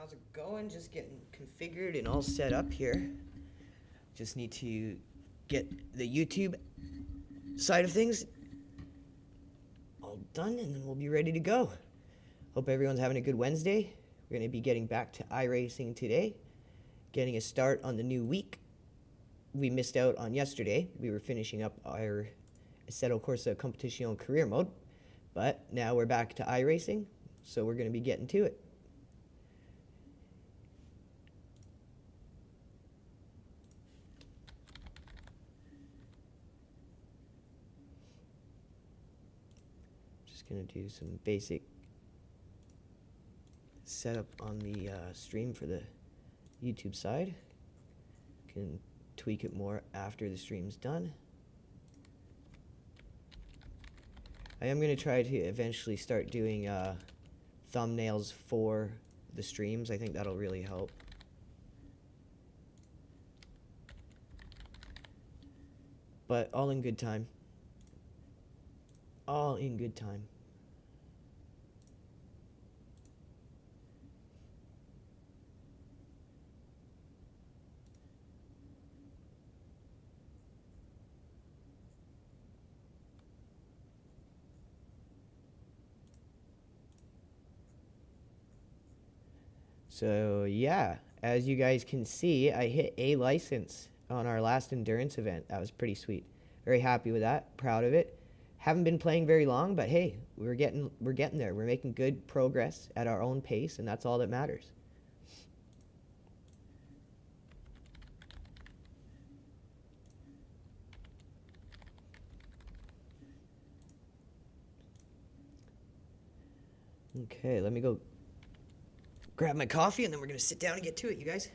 how's it going? Just getting configured and all set up here. Just need to get the YouTube side of things all done, and then we'll be ready to go. Hope everyone's having a good Wednesday. We're going to be getting back to iRacing today, getting a start on the new week. We missed out on yesterday. We were finishing up our Assetto Corsa Competition career mode, but now we're back to iRacing, so we're going to be getting to it. Gonna do some basic setup on the stream for the YouTube side. Can tweak it more after the stream's done. I am gonna try to eventually start doing thumbnails for the streams. I think that'll really help. But all in good time. All in good time. So yeah, as you guys can see, I hit a license on our last endurance event. That was pretty sweet. Very happy with that. Proud of it. Haven't been playing very long, but hey, we're getting there. We're making good progress at our own pace, and that's all that matters. Okay, let me go grab my coffee, and then we're going to sit down and get to it, you guys.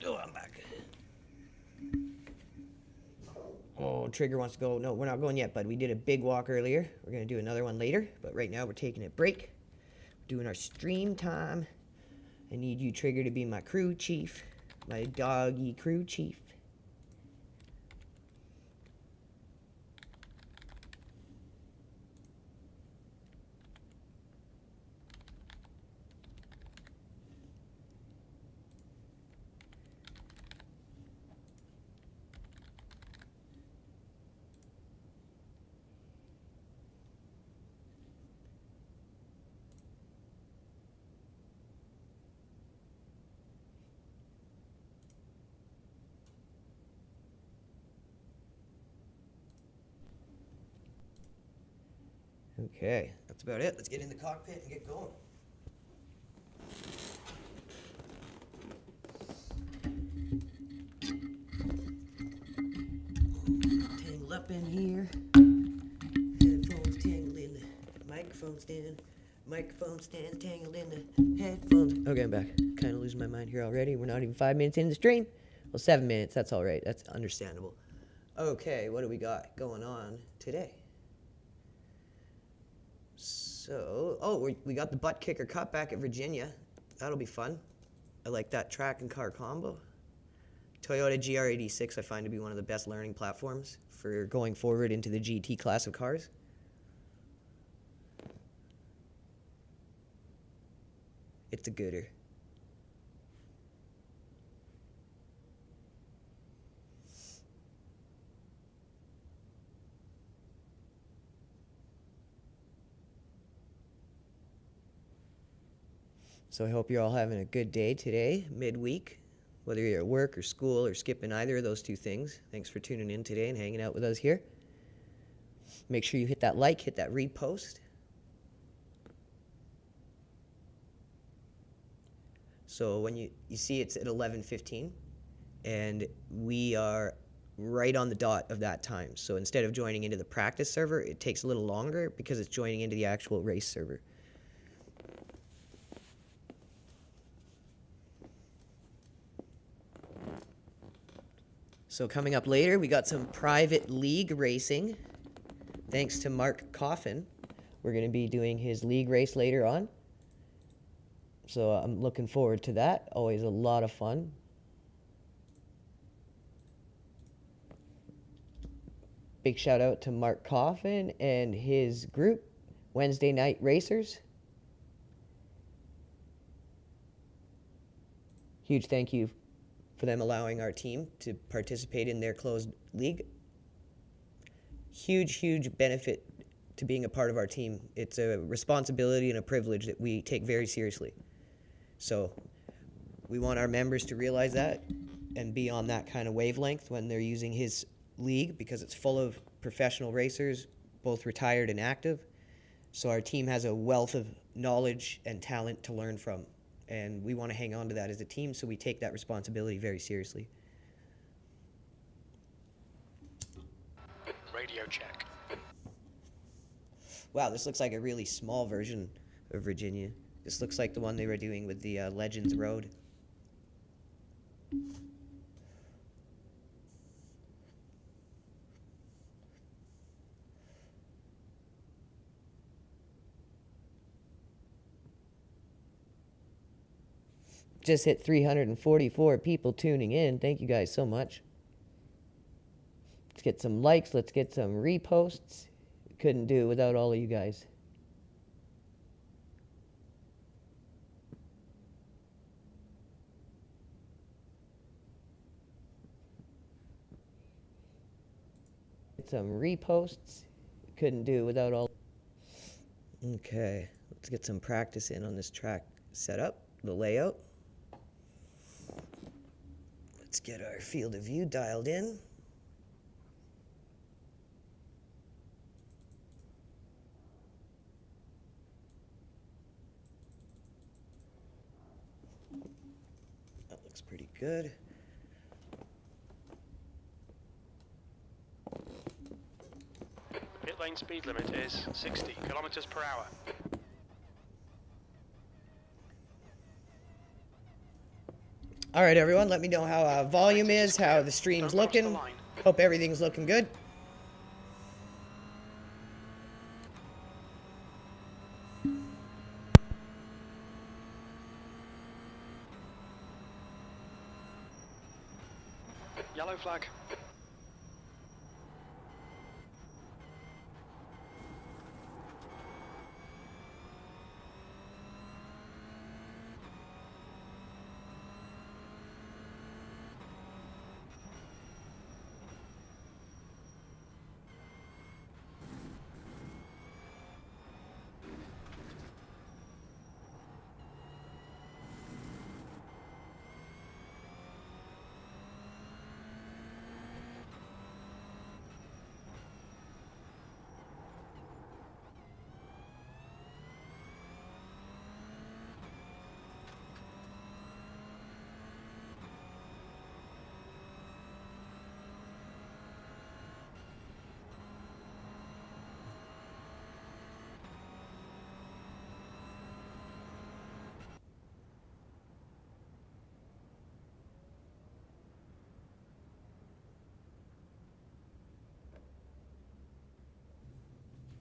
I'm back. Oh, Trigger wants to go. No, we're not going yet, bud. We did a big walk earlier. We're going to do another one later, but right now we're taking a break. We're doing our stream time. I need you, Trigger, to be my crew chief. My doggy crew chief. Okay, that's about it. Let's get in the cockpit and get going. Tangle up in here. Headphones tangled in the microphone stand. Microphone stand tangled in the headphones. Okay, I'm back. Kind of losing my mind here already. We're not even 5 minutes into the stream. Well, 7 minutes. That's all right. That's understandable. Okay, what do we got going on today? So, oh, we got the Butt Kicker Cup back at Virginia. That'll be fun. I like that track and car combo. Toyota GR86 I find to be one of the best learning platforms for going forward into the GT class of cars. It's a gooder. So I hope you're all having a good day today, midweek, whether you're at work or school or skipping either of those two things. Thanks for tuning in today and hanging out with us here. Make sure you hit that like, hit that repost. So when you see it's at 11:15, and we are right on the dot of that time. So instead of joining into the practice server, it takes a little longer because it's joining into the actual race server. So coming up later, we got some private league racing. Thanks to Mark Coffin. We're going to be doing his league race later on. So I'm looking forward to that. Always a lot of fun. Big shout out to Mark Coffin and his group, Wednesday Night Racers. Huge thank you for them allowing our team to participate in their closed league. Huge, huge benefit to being a part of our team. It's a responsibility and a privilege that we take very seriously. So we want our members to realize that and be on that kind of wavelength when they're using his league, because it's full of professional racers, both retired and active. So our team has a wealth of knowledge and talent to learn from. And we want to hang on to that as a team, so we take that responsibility very seriously. Radio check. Wow, this looks like a really small version of Virginia. This looks like the one they were doing with the Legends Road. Just hit 344 people tuning in. Thank you guys so much. Let's get some likes. Let's get some reposts. Couldn't do it without all of you guys. Get some reposts. Couldn't do it without all. Okay, let's get some practice in on this track setup, the layout. Let's get our field of view dialed in. That looks pretty good. Pit lane speed limit is 60 kilometers per hour. All right, everyone, let me know how volume is, how the stream's looking. Hope everything's looking good. Yellow flag.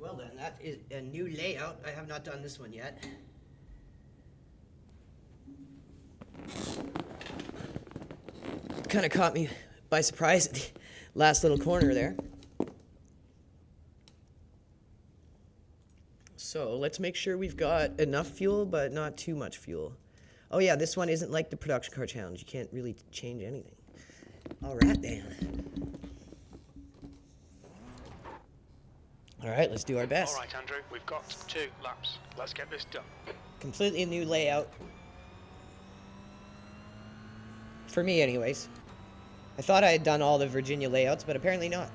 Well then, that is a new layout. I have not done this one yet. Kind of caught me by surprise at the last little corner there. So let's make sure we've got enough fuel, but not too much fuel. Oh yeah, this one isn't like the production car challenge. You can't really change anything. All right, then. All right, let's do our best. All right, Andrew, we've got 2 laps. Let's get this done. Completely new layout. For me, anyways. I thought I had done all the Virginia layouts, but apparently not.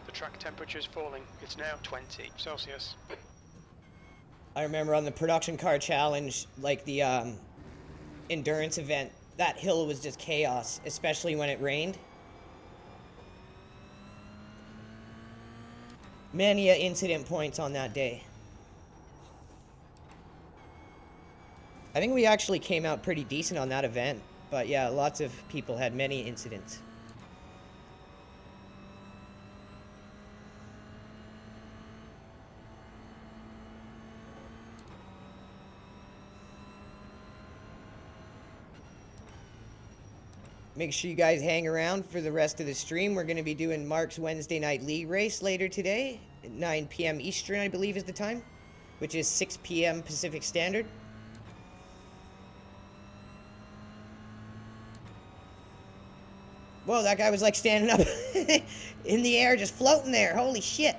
The track temperature is falling. It's now 20 Celsius. I remember on the production car challenge, like the endurance event, that hill was just chaos, especially when it rained. Many incident points on that day. I think we actually came out pretty decent on that event, but yeah, lots of people had many incidents. Make sure you guys hang around for the rest of the stream. We're going to be doing Mark's Wednesday night league race later today. At 9 p.m. Eastern, I believe is the time. Which is 6 p.m. Pacific Standard. Whoa, that guy was like standing up in the air, just floating there. Holy shit.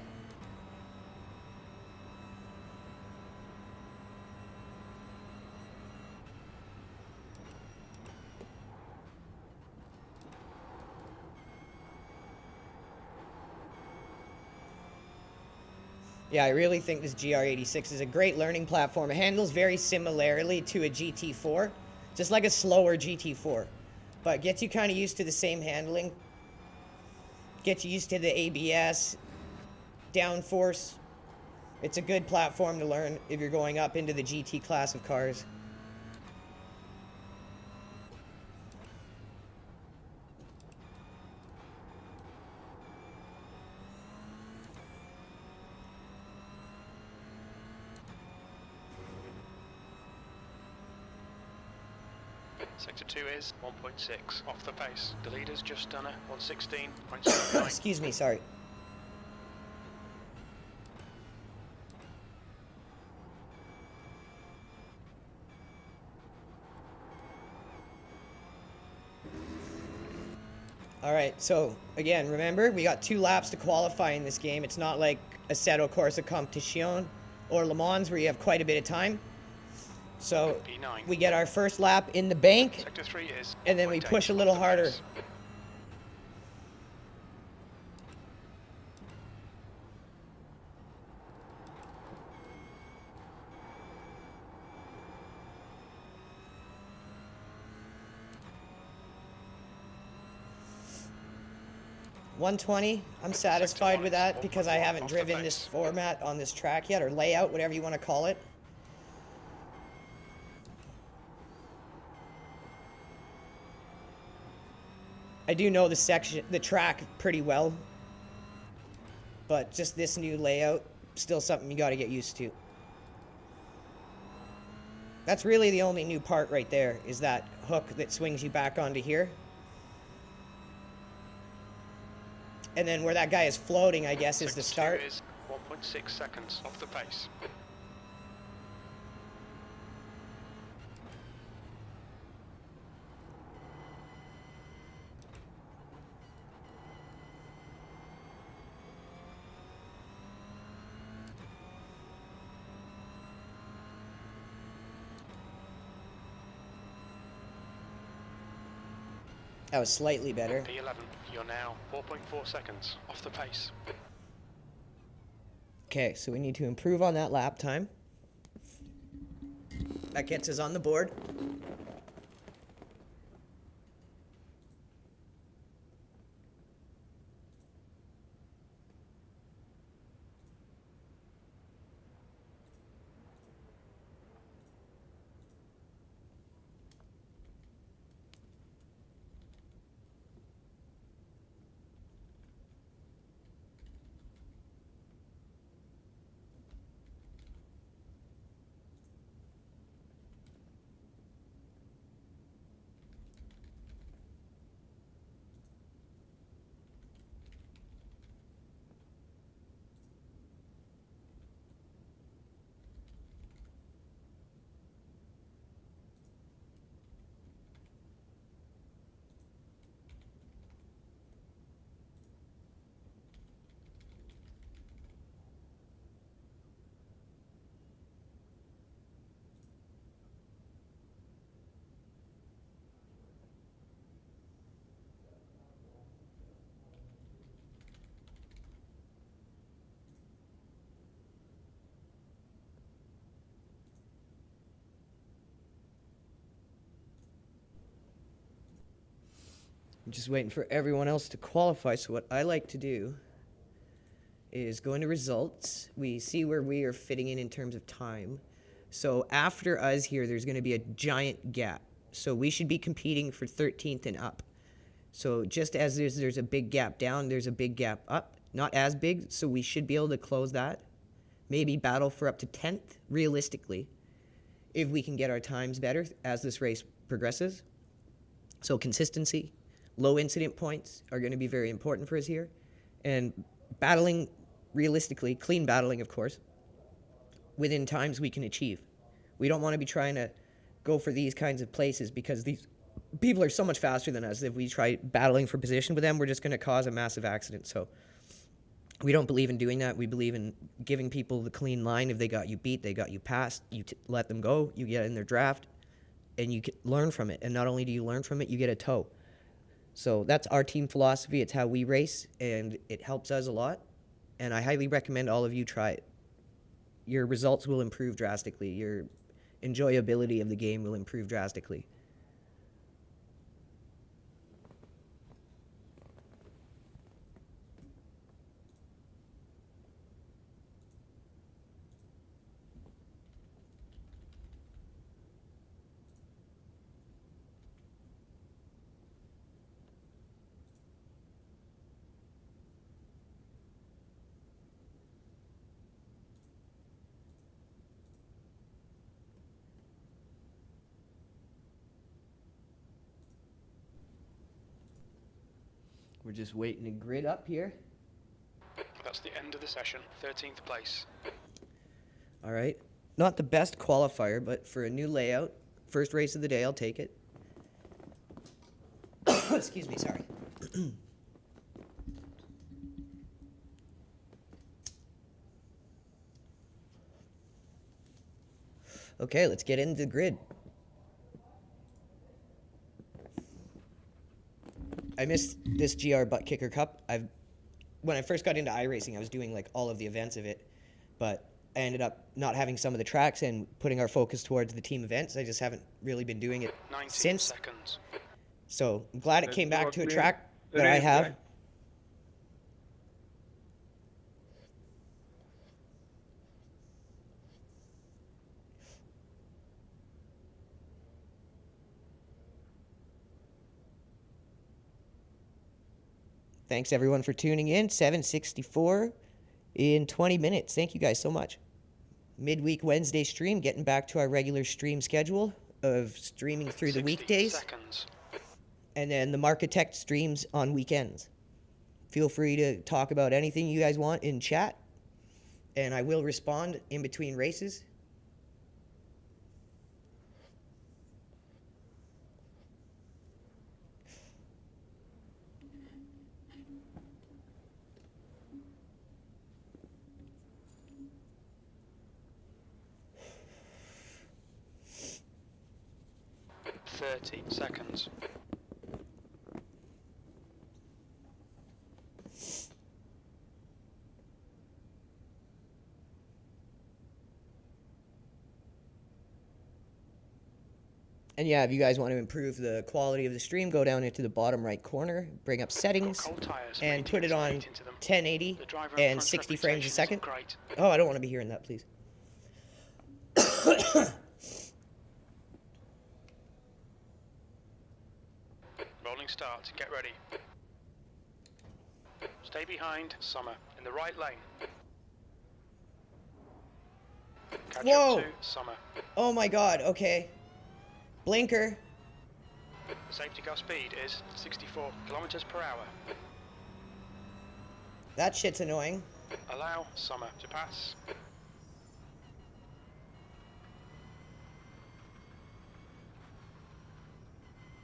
Yeah, I really think this GR86 is a great learning platform. It handles very similarly to a GT4, just like a slower GT4, but gets you kind of used to the same handling, gets you used to the ABS, downforce. It's a good platform to learn if you're going up into the GT class of cars. Sector 2 is 1.6 off the pace. The leader's just done a 116.79. Excuse me, sorry. Alright, so again, remember, we got 2 laps to qualify in this game. It's not like Assetto Corsa Competizione or Le Mans where you have quite a bit of time. So P9. we get our first lap in the bank, Sector 3 is and then we 1.8 push a off little the harder. pace. $120, I'm satisfied with that because I haven't off the driven pace. this format on this track yet, or layout, whatever you want to call it. I do know the track pretty well, but just this new layout, still something you got to get used to. That's really the only new part right there, is that hook that swings you back onto here. And then where that guy is floating, I guess, is the start. Sector 2 is 1.6 seconds off the pace. That was slightly better. P11, you're now 4.4 seconds off the pace. Okay, so we need to improve on that lap time. That gets us on the board. I'm just waiting for everyone else to qualify. So what I like to do is go into results. We see where we are fitting in terms of time. So after us here, there's going to be a giant gap. So we should be competing for 13th and up. So just as there's a big gap down, there's a big gap up. Not as big, so we should be able to close that. Maybe battle for up to 10th, realistically, if we can get our times better as this race progresses. So consistency, low incident points are going to be very important for us here. And battling, realistically, clean battling, of course, within times we can achieve. We don't want to be trying to go for these kinds of places because these people are so much faster than us. If we try battling for position with them, we're just going to cause a massive accident. So we don't believe in doing that. We believe in giving people the clean line. If they got you beat, they got you passed, you let them go, you get in their draft, and you learn from it. And not only do you learn from it, you get a toe. So that's our team philosophy. It's how we race, and it helps us a lot. And I highly recommend all of you try it. Your results will improve drastically. Your enjoyability of the game will improve drastically. We're just waiting to grid up here. That's the end of the session. 13th place. All right. Not the best qualifier, but for a new layout, first race of the day, I'll take it. Excuse me, sorry. Okay, let's get into the grid. I missed this GR Butt Kicker Cup. When I first got into iRacing, I was doing like all of the events of it, but I ended up not having some of the tracks and putting our focus towards the team events. I just haven't really been doing it 19 since. seconds. So I'm glad it came back to a track that I have. Thanks everyone for tuning in. 764 in 20 minutes. Thank you guys so much. Midweek Wednesday stream, getting back to our regular stream schedule of streaming through the weekdays. Seconds. And then the Marketect streams on weekends. Feel free to talk about anything you guys want in chat, and I will respond in between races. Thirty seconds. And yeah, if you guys want to improve the quality of the stream, go down into the bottom right corner, bring up settings, and put it on 1080 and 60 frames a second. Oh, I don't want to be hearing that, please. Rolling start. Get ready. Stay behind. Summer. In the right lane. Catch Whoa! up to Summer. Oh my god, okay. Blinker. The safety car speed is 64 kilometers per hour. That shit's annoying. Allow Summer to pass.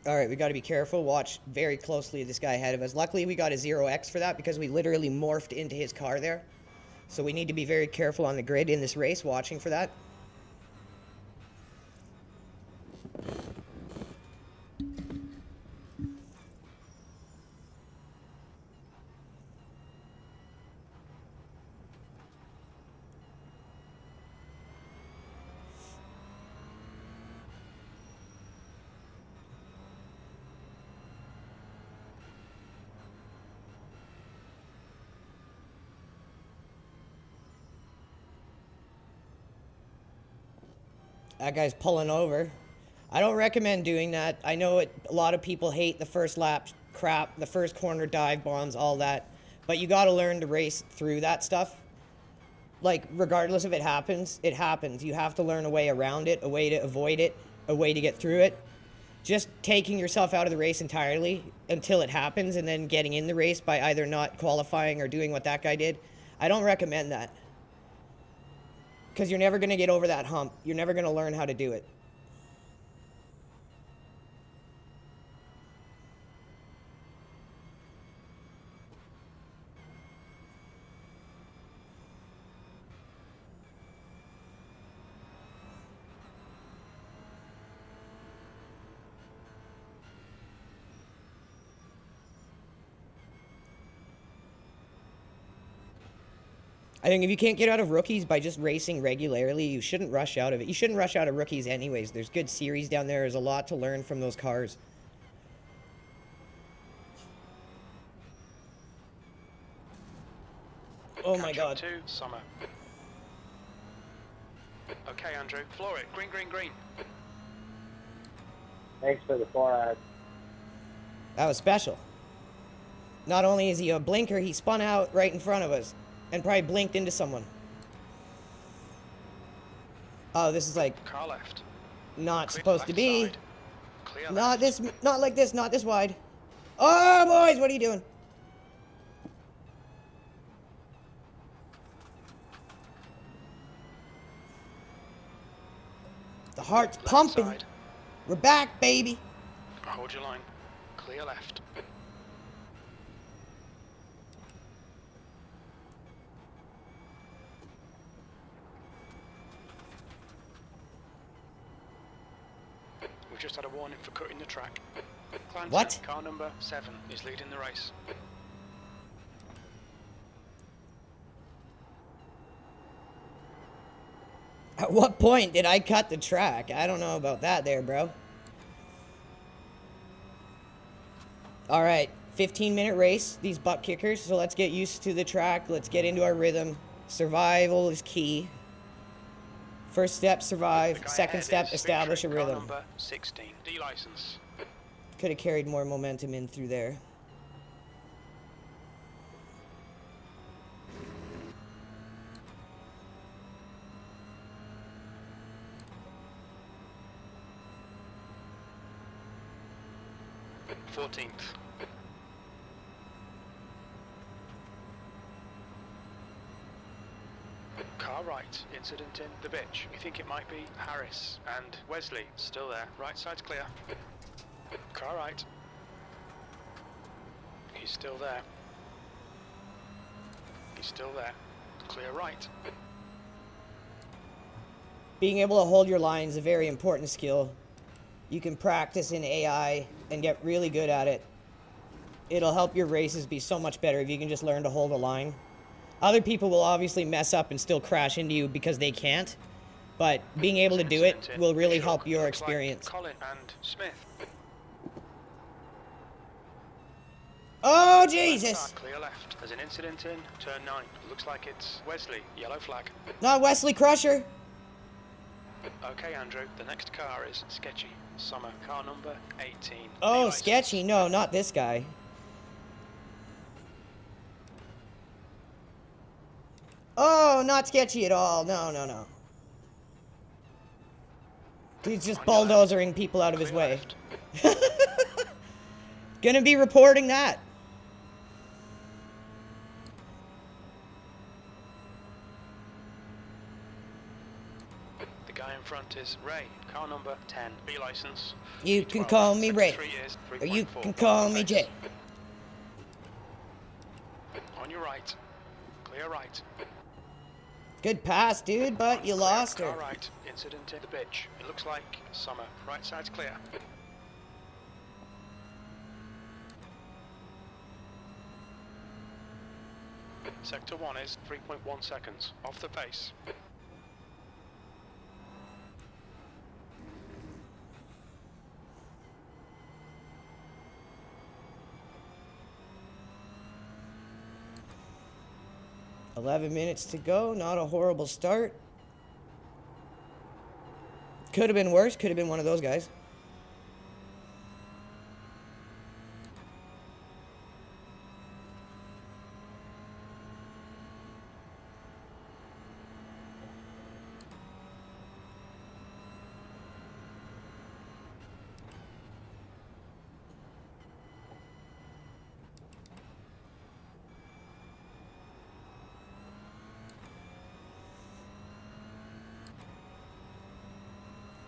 Alright, we gotta be careful. Watch very closely this guy ahead of us. Luckily, we got a 0x for that because we literally morphed into his car there. So we need to be very careful on the grid in this race, watching for that. That guy's pulling over. I don't recommend doing that. I know a lot of people hate the first lap crap, the first corner dive bombs, all that. But you got to learn to race through that stuff. Like, regardless if it happens, it happens. You have to learn a way around it, a way to avoid it, a way to get through it. Just taking yourself out of the race entirely until it happens and then getting in the race by either not qualifying or doing what that guy did, I don't recommend that. Because you're never going to get over that hump. You're never going to learn how to do it. I think if you can't get out of rookies by just racing regularly, you shouldn't rush out of it. You shouldn't rush out of rookies anyways. There's good series down there. There's a lot to learn from those cars. Oh my God. 2, Summer. Okay, Andrew, floor it. Green, green, green. Thanks for the far. That was special. Not only is he a blinker, he spun out right in front of us and probably blinked into someone. Oh, this is like Car left. not Clear supposed to left be. side. Clear Not left. this, not like this, not this wide. Oh, boys, what are you doing? The heart's Left pumping. side. We're back, baby. Hold your line. Clear left. We've just had a warning for cutting the track. Clanton, What? Car number 7 is leading the race. At what point did I cut the track? I don't know about that there, bro. All right, 15-minute race, these butt kickers. So let's get used to the track. Let's get into our rhythm. Survival is key. First step, The survive. guy Second ahead step, is establish a Victory, car rhythm. number 16. D license. Could have carried more momentum in through there. .14th. Car right, incident in the bitch. We think it might be Harris and Wesley, still there. Right side's clear. Car right. He's still there. He's still there. Clear right. Being able to hold your line is a very important skill. You can practice in AI and get really good at it. It'll help your races be so much better if you can just learn to hold a line. Other people will obviously mess up and still crash into you because they can't, but being able to do it will really help your Looks like experience. Colin and Smith. Oh, Left Jesus! side, clear left. There's an incident in turn 9. Looks like it's Wesley. Yellow flag. Not Wesley Crusher. Okay, Andrew. The next car is Sketchy. Summer. Car number 18. Oh, D-license. sketchy. No, not this guy. Oh, not sketchy at all. No, no, no. He's just On your left. bulldozering people out of his Clear way. left. Gonna be reporting that. The guy in front is Ray. Car number 10. B license. You can B12, call me Ray. 3 years, Or you 3.4. can call me Face. Jay. On your right. Clear right. Good pass, dude, but you Clear, lost her. car right. Incident in the bitch. It looks like Summer. Right side's clear. Sector 1 is 3.1 seconds. Off the pace. .11 minutes to go. Not a horrible start. Could have been worse. Could have been one of those guys.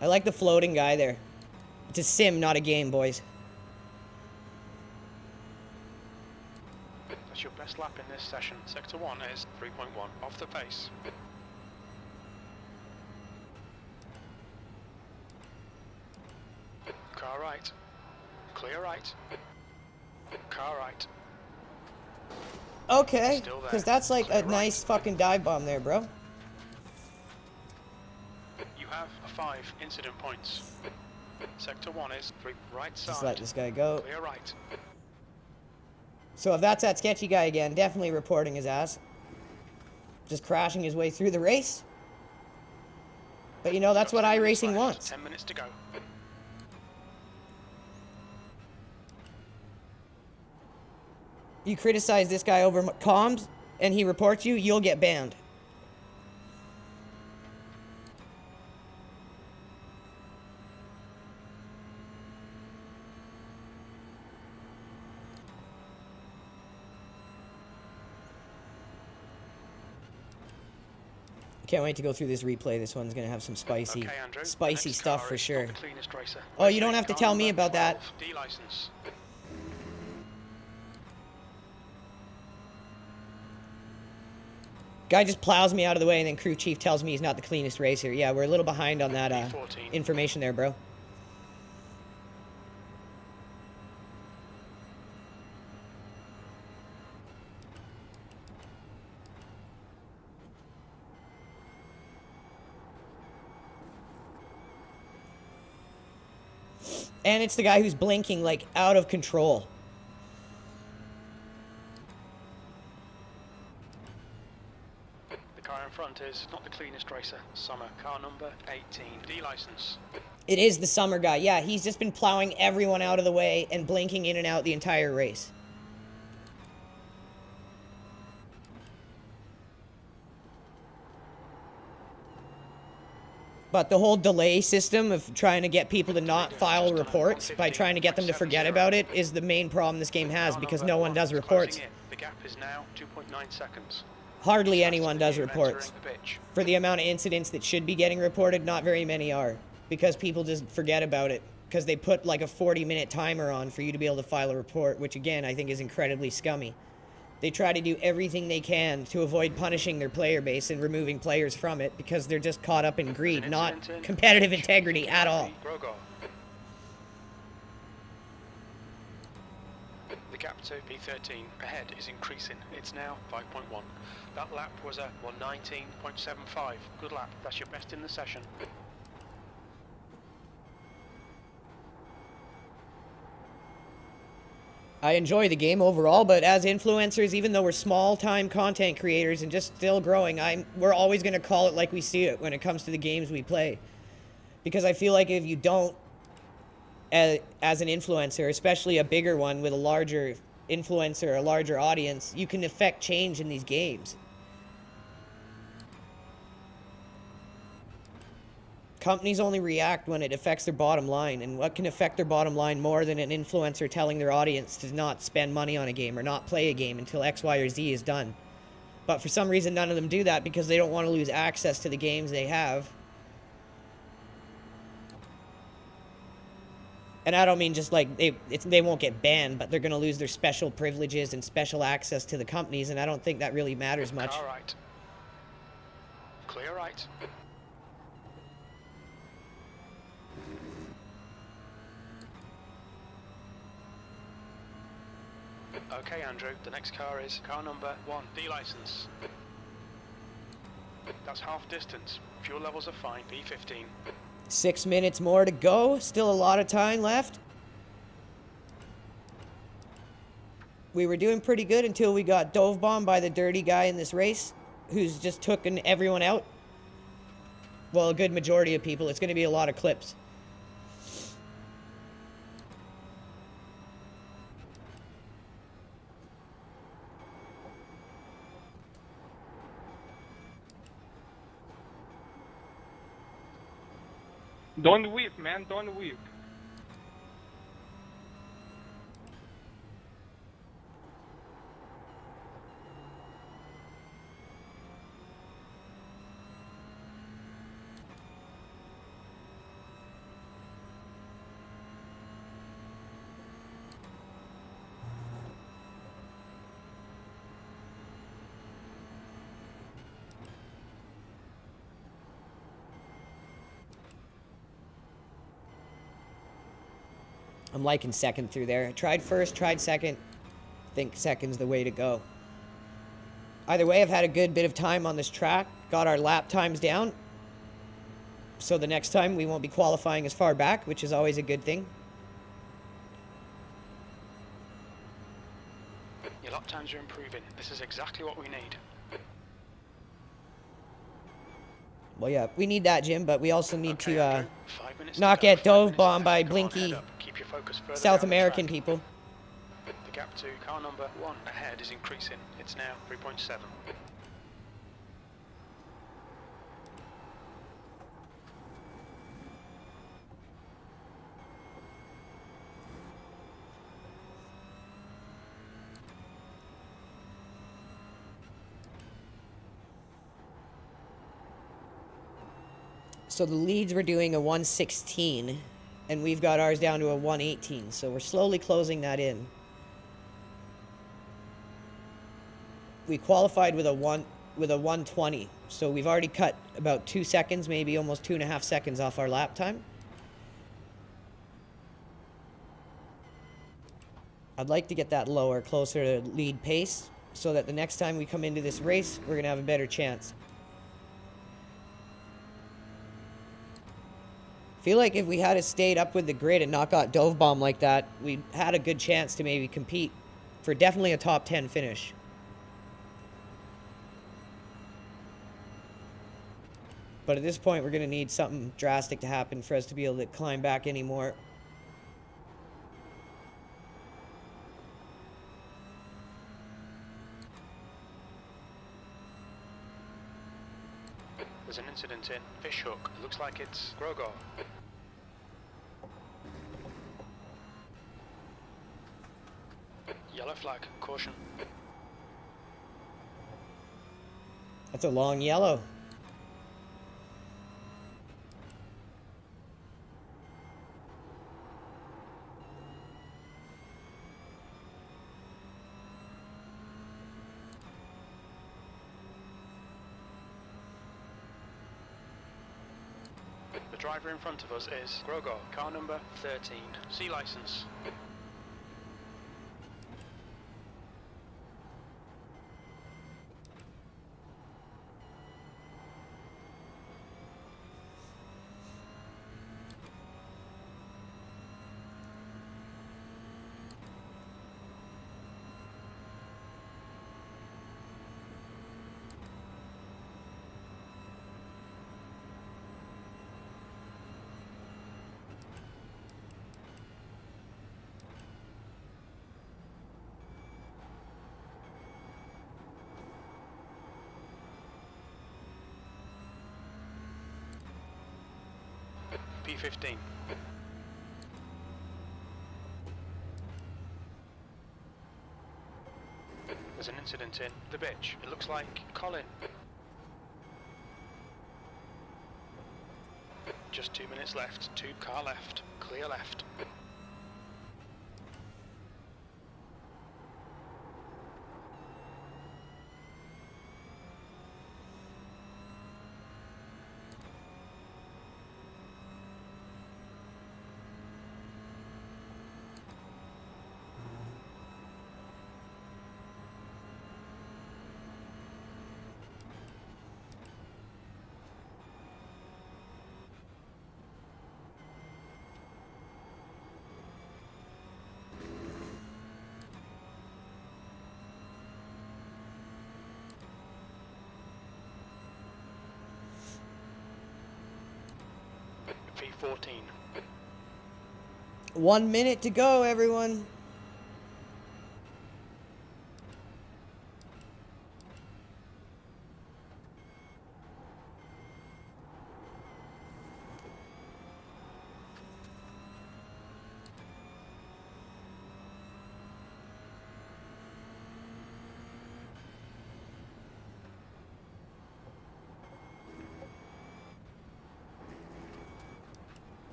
I like the floating guy there. It's a sim, not a game, boys. That's your best lap in this session. Sector 1 is 3.1 off the pace. Car right. Clear right. Car right. Okay, because that's like a nice fucking dive bomb there, bro. You have 5 incident points. Sector 1 is 3 right side. Just let this guy go. Clear right. So if that's that sketchy guy again, definitely reporting his ass. Just crashing his way through the race. But you know, that's what iRacing wants. 10 minutes to go. You criticize this guy over comms, and he reports you, you'll get banned. Can't wait to go through this replay. This one's gonna have some spicy, Okay, Andrew, spicy stuff for sure. the cleanest racer. Oh, you don't have to tell me about that. D license. Guy just plows me out of the way, and then crew chief tells me he's not the cleanest racer. Yeah, we're a little behind on that information there, bro. And it's the guy who's blinking like out of control. The car in front is not the cleanest racer. Summer, car number 18, D license. It is the summer guy. Yeah, he's just been plowing everyone out of the way and blinking in and out the entire race. But the whole delay system of trying to get people to not file reports by trying to get them to forget about it is the main problem this game has, because no one does reports. The gap is now 2.9 seconds. Hardly anyone does reports. For the amount of incidents that should be getting reported, not very many are, because people just forget about it, because they put like a 40-minute timer on for you to be able to file a report, which again I think is incredibly scummy. They try to do everything they can to avoid punishing their player base and removing players from it, because they're just caught up in greed, not competitive integrity at all. The gap to P13 ahead is increasing. It's now 5.1. That lap was a 119.75. Good lap. That's your best in the session. I enjoy the game overall, but as influencers, even though we're small-time content creators and just still growing, we're always going to call it like we see it when it comes to the games we play. Because I feel like if you don't, as an influencer, especially a bigger one with a larger influencer, a larger audience, you can affect change in these games. Companies only react when it affects their bottom line, and what can affect their bottom line more than an influencer telling their audience to not spend money on a game or not play a game until X, Y, or Z is done? But for some reason, none of them do that because they don't want to lose access to the games they have. And I don't mean just like they won't get banned, but they're going to lose their special privileges and special access to the companies, and I don't think that really matters much. Car right. Clear right. Okay, Andrew, the next car is car number 1, D license. That's half distance. Fuel levels are fine, P15. 6 minutes more to go. Still a lot of time left. We were doing pretty good until we got dove-bombed by the dirty guy in this race, who's just took everyone out. well, a good majority of people. It's going to be a lot of clips. Don't whip, man, don't whip. I'm liking second through there. Tried first, tried second. Think second's the way to go. Either way, I've had a good bit of time on this track. Got our lap times down. So the next time we won't be qualifying as far back, which is always a good thing. Your lap times are improving. This is exactly what we need. Well, yeah, we need that, Jim, but we also need Okay, to Andrew, 5 minutes not to get go. 5 dove minutes bombed by left. Come on, blinky head up. Keep your focus further South down the American track. people. The gap to car number 1 ahead is increasing. It's now 3.7. So the leads were doing a 116, and we've got ours down to a 118. So we're slowly closing that in. We qualified with a 120, so we've already cut about 2 seconds, maybe almost 2.5 seconds off our lap time. I'd like to get that lower, closer to lead pace, so that the next time we come into this race, we're gonna have a better chance. Feel like if we had stayed up with the grid and not got dove bomb like that, we had a good chance to maybe compete for definitely a top 10 finish. But at this point, we're going to need something drastic to happen for us to be able to climb back anymore. There's an incident in Fishhook. It looks like it's Grogor. Yellow flag, caution. That's a long yellow. The driver in front of us is Grogor, car number 13. C license. P15. There's an incident in the bitch. It looks like Colin. Just 2 minutes left. Tube car left. Clear left. 14. 1 minute to go, everyone.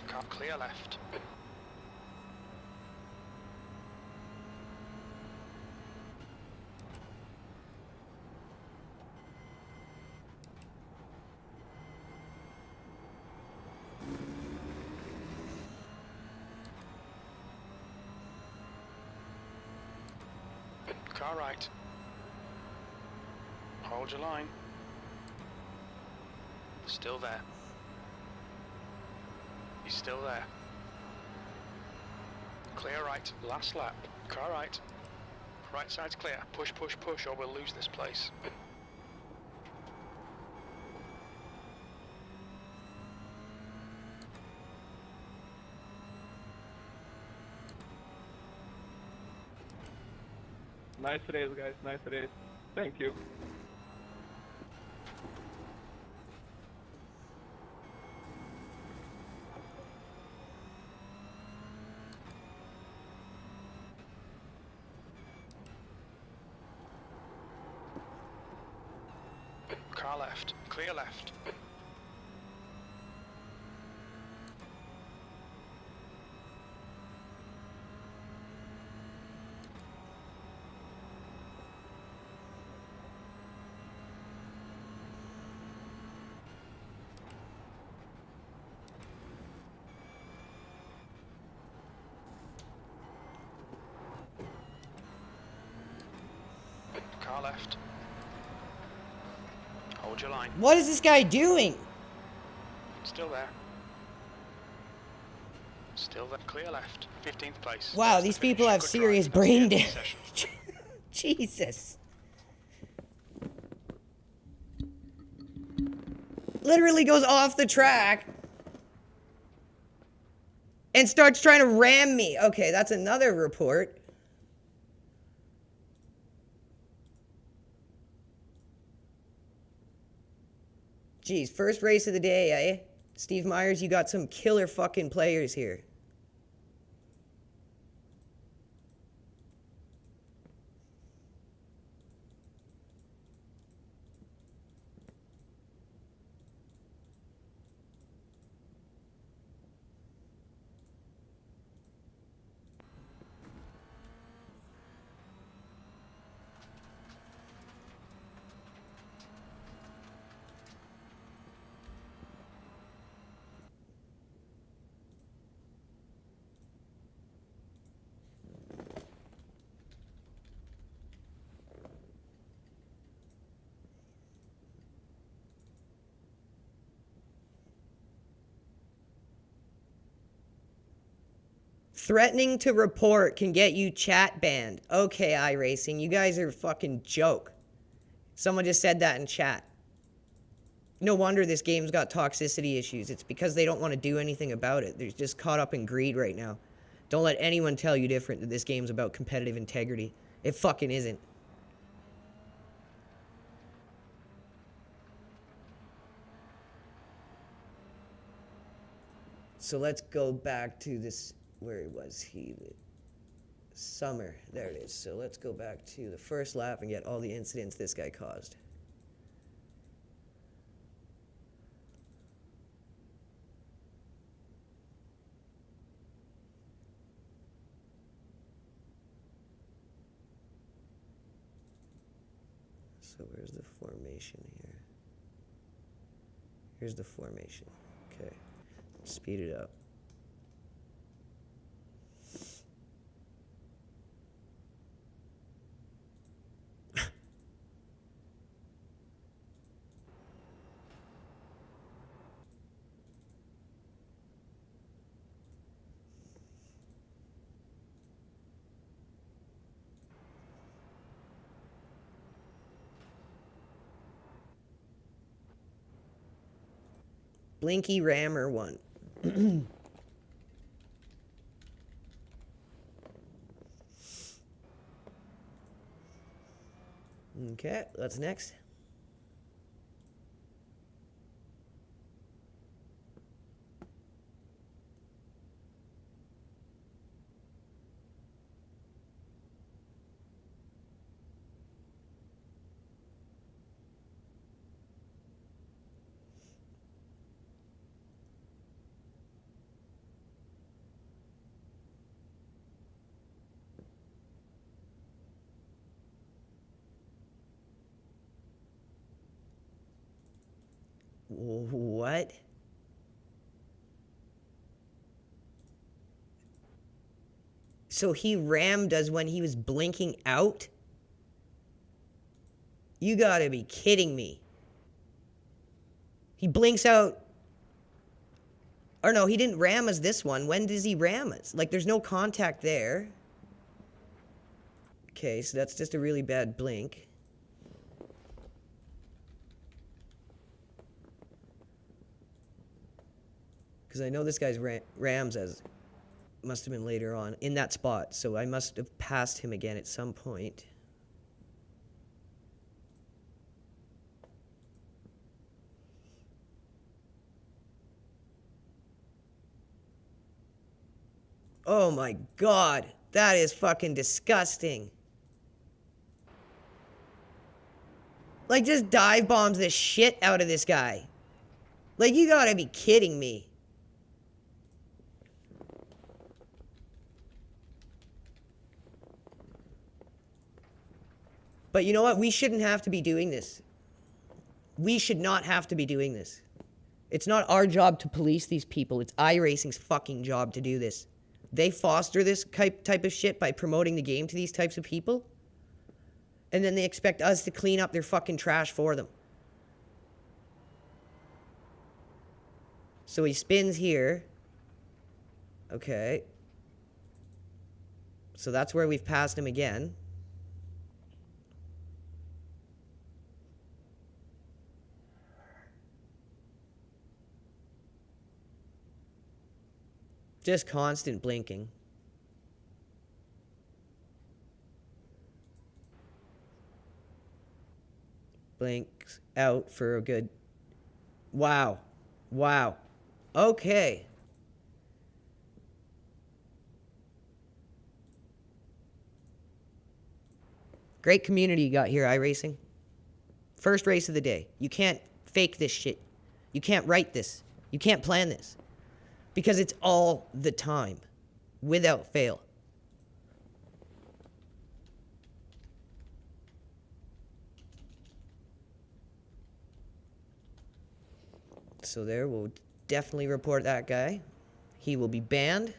Car clear left. Car right. Hold your line. Still there. He's still there. Clear right. Last lap. Car right. Right side's clear. Push, push, push, or we'll lose this place. Nice race, guys. Nice race. Thank you. Car left. Clear left. Car left. Hold your line. What is this guy doing? Still there. Still there. Clear left. 15th place. Wow, That's the these people finish. have Good serious drive. That's the brain end of the damage. session. Jesus. Literally goes off the track and starts trying to ram me. Okay, that's another report. Geez, first race of the day, eh? Steve Myers, you got some killer fucking players here. Threatening to report can get you chat banned. Okay, iRacing, you guys are a fucking joke. Someone just said that in chat. No wonder this game's got toxicity issues. It's because they don't want to do anything about it. They're just caught up in greed right now. Don't let anyone tell you different that this game's about competitive integrity. It fucking isn't. So let's go back to this. Where was he? Summer. There it is. So let's go back to the first lap and get all the incidents this guy caused. So where's the formation here? Here's the formation. Okay. Speed it up. Blinky Rammer 1. Okay, what's next? What? So he rammed us when he was blinking out? You gotta be kidding me. He blinks out. Or no, he didn't ram us this one. When does he ram us? Like, there's no contact there. Okay, so that's just a really bad blink. Because I know this guy's rams as must have been later on in that spot, so I must have passed him again at some point. Oh my god, that is fucking disgusting. Like, just dive bombs the shit out of this guy. Like, you gotta be kidding me. But you know what? We shouldn't have to be doing this. We should not have to be doing this. It's not our job to police these people. It's iRacing's fucking job to do this. They foster this type of shit by promoting the game to these types of people. And then they expect us to clean up their fucking trash for them. So he spins here. Okay. So that's where we've passed him again. Just constant blinking. Blinks out for a good... Wow. Wow. Okay. Great community you got here, iRacing. First race of the day. You can't fake this shit. You can't write this. You can't plan this. Because it's all the time. Without fail. So there, we'll definitely report that guy. He will be banned.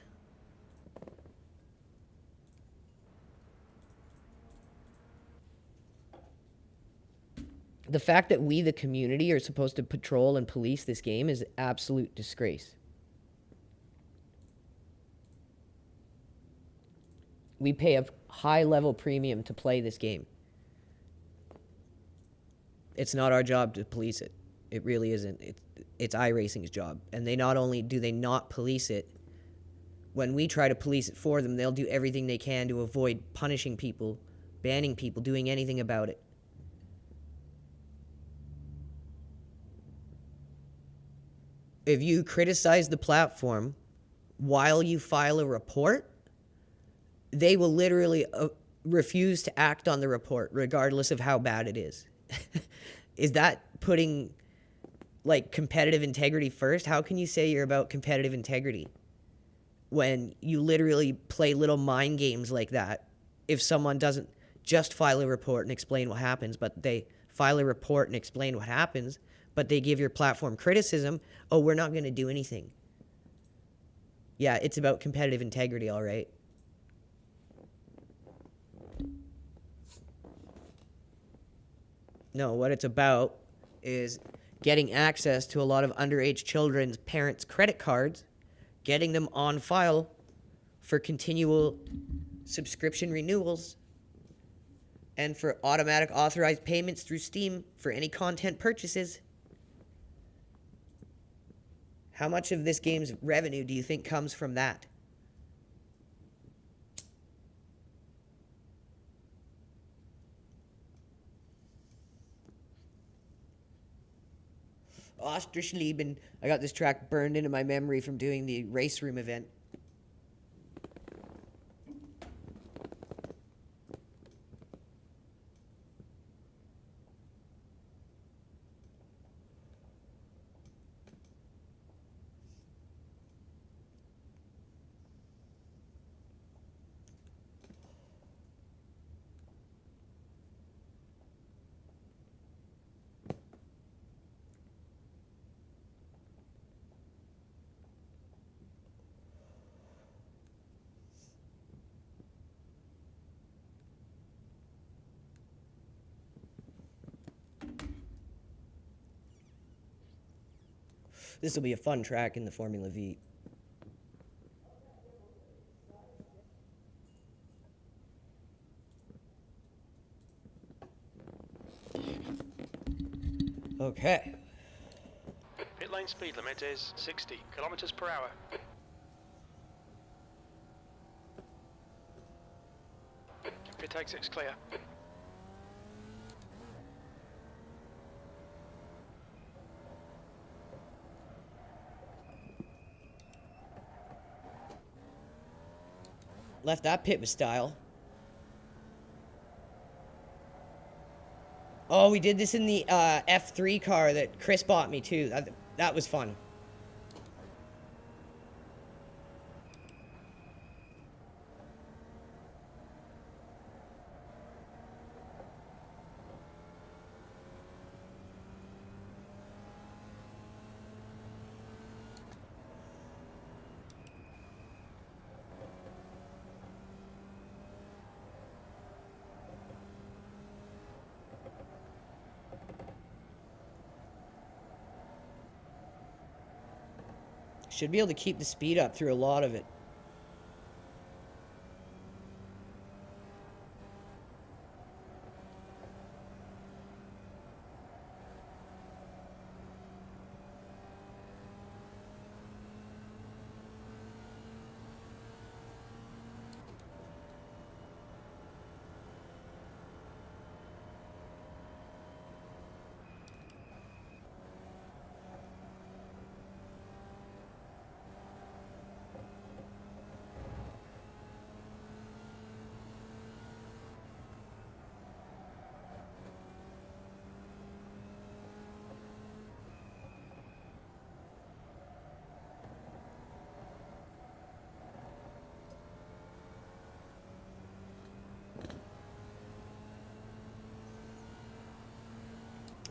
The fact that we, the community, are supposed to patrol and police this game is an absolute disgrace. We pay a high-level premium to play this game. It's not our job to police it. It really isn't. It's iRacing's job. And they not only do they not police it, when we try to police it for them, they'll do everything they can to avoid punishing people, banning people, doing anything about it. If you criticize the platform while you file a report, they will literally refuse to act on the report, regardless of how bad it is. Is that putting, like, competitive integrity first? How can you say you're about competitive integrity when you literally play little mind games like that if someone doesn't just file a report and explain what happens, but they file a report and explain what happens, but they give your platform criticism? Oh, we're not going to do anything. Yeah, it's about competitive integrity, all right. No, what it's about is getting access to a lot of underage children's parents' credit cards, getting them on file for continual subscription renewals, and for automatic authorized payments through Steam for any content purchases. How much of this game's revenue do you think comes from that? Osterschlieben. I got this track burned into my memory from doing the race room event. This will be a fun track in the Formula V. Okay. Pit lane speed limit is 60 kilometers per hour. Pit exit's clear. Left that pit with style. Oh, we did this in the F3 car that Chris bought me too. That was fun. Should be able to keep the speed up through a lot of it.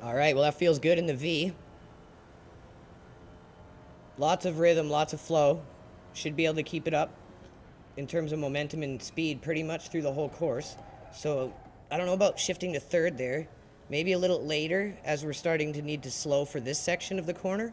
All right, well, that feels good in the V. Lots of rhythm, lots of flow. Should be able to keep it up in terms of momentum and speed pretty much through the whole course. So I don't know about shifting to third there. Maybe a little later as we're starting to need to slow for this section of the corner.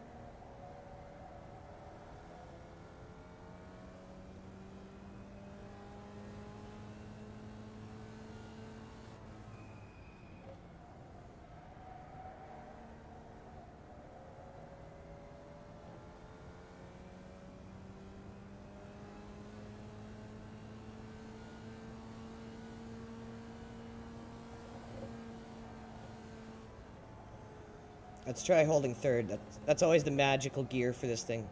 Let's try holding third. That's always the magical gear for this thing.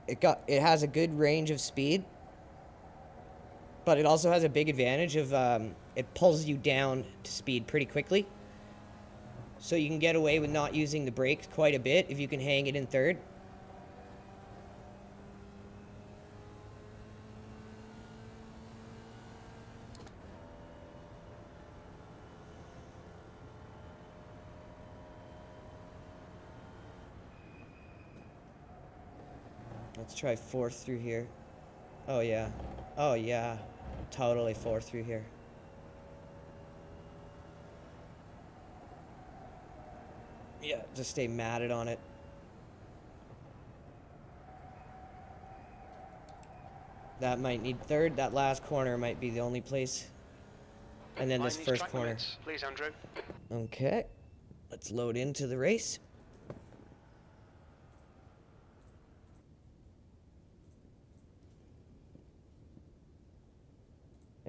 It has a good range of speed, but it also has a big advantage of it pulls you down to speed pretty quickly. So you can get away with not using the brakes quite a bit if you can hang it in third. Let's try fourth through here. Oh yeah. Oh yeah. Totally fourth through here. Yeah, just stay matted on it. That might need third. That last corner might be the only place. And then this first corner. Please, Andrew. Okay. Let's load into the race.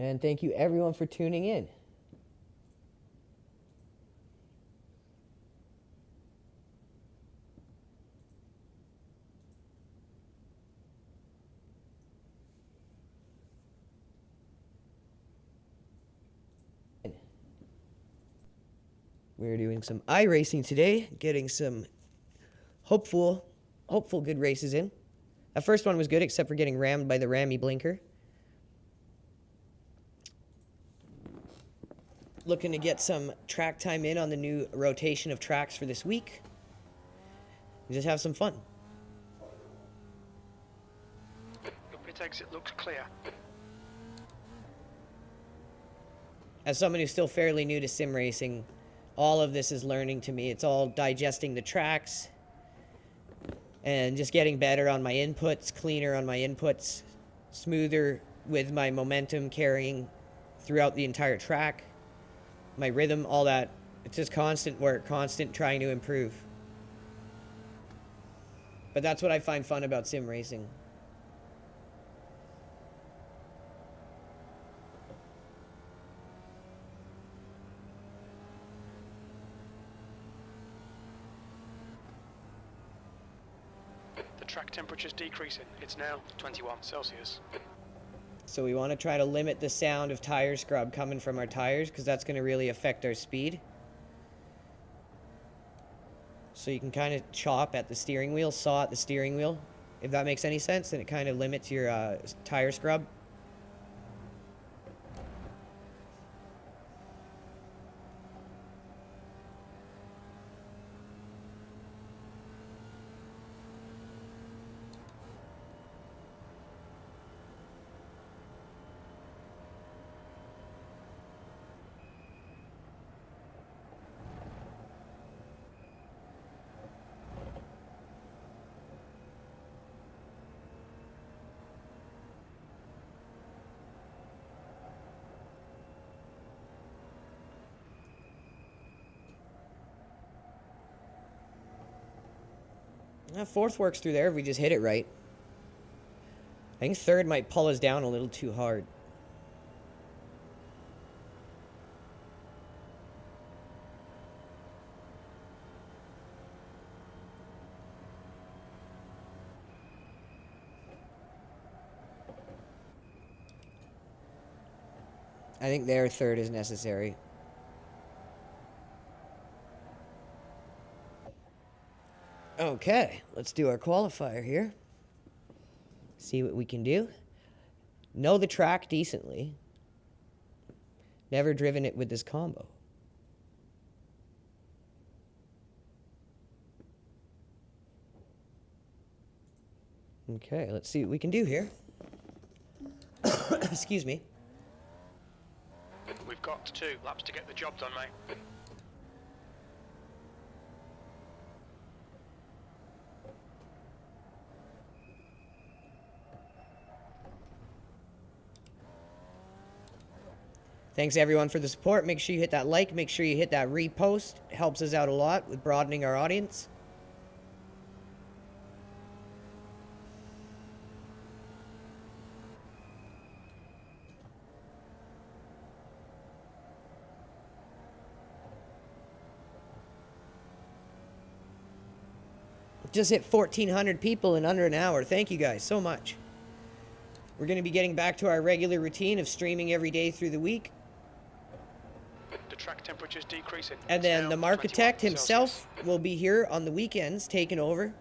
And thank you everyone for tuning in. We're doing some iRacing today, getting some hopeful good races in. That first one was good, except for getting rammed by the rammy blinker. Looking to get some track time in on the new rotation of tracks for this week. And just have some fun. Your pit exit looks clear. As someone who's still fairly new to sim racing, all of this is learning to me. It's all digesting the tracks and just getting better on my inputs, cleaner on my inputs, smoother with my momentum carrying throughout the entire track, my rhythm, all that. It's just constant work, constant trying to improve. But that's what I find fun about sim racing. The track temperature's decreasing. It's now 21 Celsius. So we want to try to limit the sound of tire scrub coming from our tires, because that's going to really affect our speed. So you can kind of chop at the steering wheel, saw at the steering wheel. If that makes any sense, then it kind of limits your tire scrub. Fourth works through there if we just hit it right. I think third might pull us down a little too hard. I think their third is necessary. Okay, let's do our qualifier here. See what we can do. Know the track decently. Never driven it with this combo. Okay, let's see what we can do here. Excuse me. We've got 2 laps to get the job done, mate. Thanks everyone for the support. Make sure you hit that like, make sure you hit that repost. It helps us out a lot with broadening our audience. Just hit 1,400 people in under an hour. Thank you guys so much. We're going to be getting back to our regular routine of streaming every day through the week. The track temperature's decreasing. And then the Markitect himself will be here on the weekends, taking over.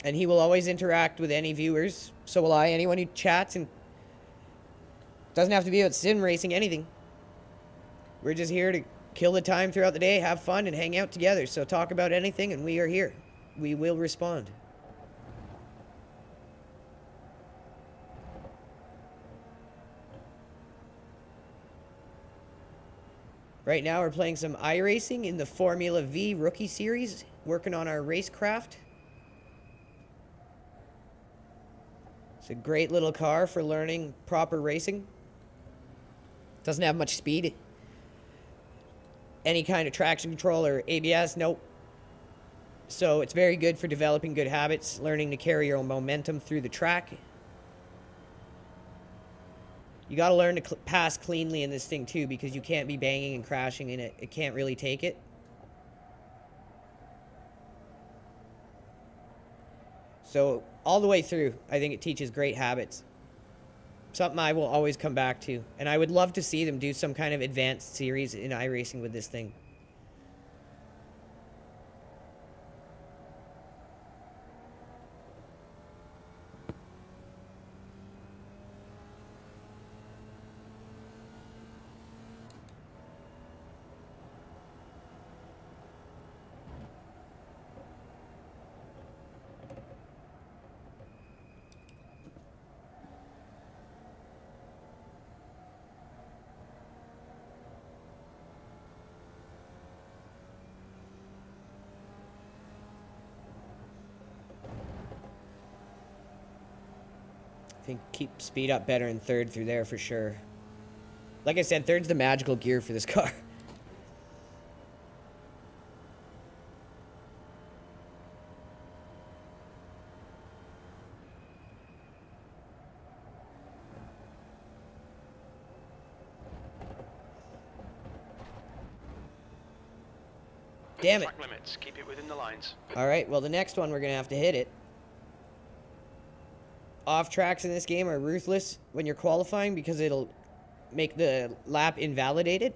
And he will always interact with any viewers. So will I. Anyone who chats, and doesn't have to be about sim racing, anything. We're just here to kill the time throughout the day, have fun, and hang out together. So talk about anything, and we are here. We will respond. Right now, we're playing some iRacing in the Formula V Rookie Series, working on our racecraft. It's a great little car for learning proper racing. Doesn't have much speed. any kind of traction control or ABS. Nope. So it's very good for developing good habits, learning to carry your own momentum through the track. You got to learn to pass cleanly in this thing too, because you can't be banging and crashing in it. It can't really take it. So all the way through, I think it teaches great habits. Something I will always come back to. And I would love to see them do some kind of advanced series in iRacing with this thing. I think keep speed up better in third through there for sure. Like I said, third's the magical gear for this car. Damn it. Track limits. Keep it within the lines. All right, well, the next one, we're going to have to hit it. Off tracks in this game are ruthless when you're qualifying because it'll make the lap invalidated.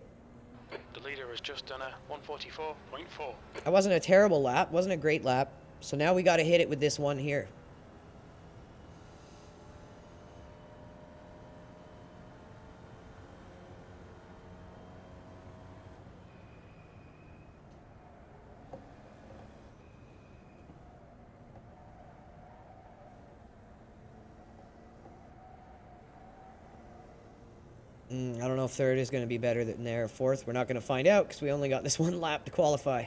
The leader has just done a 144.4. That wasn't a terrible lap, wasn't a great lap. So now we got to hit it with this one here. I don't know if third is going to be better than there. Fourth, we're not going to find out because we only got this one lap to qualify.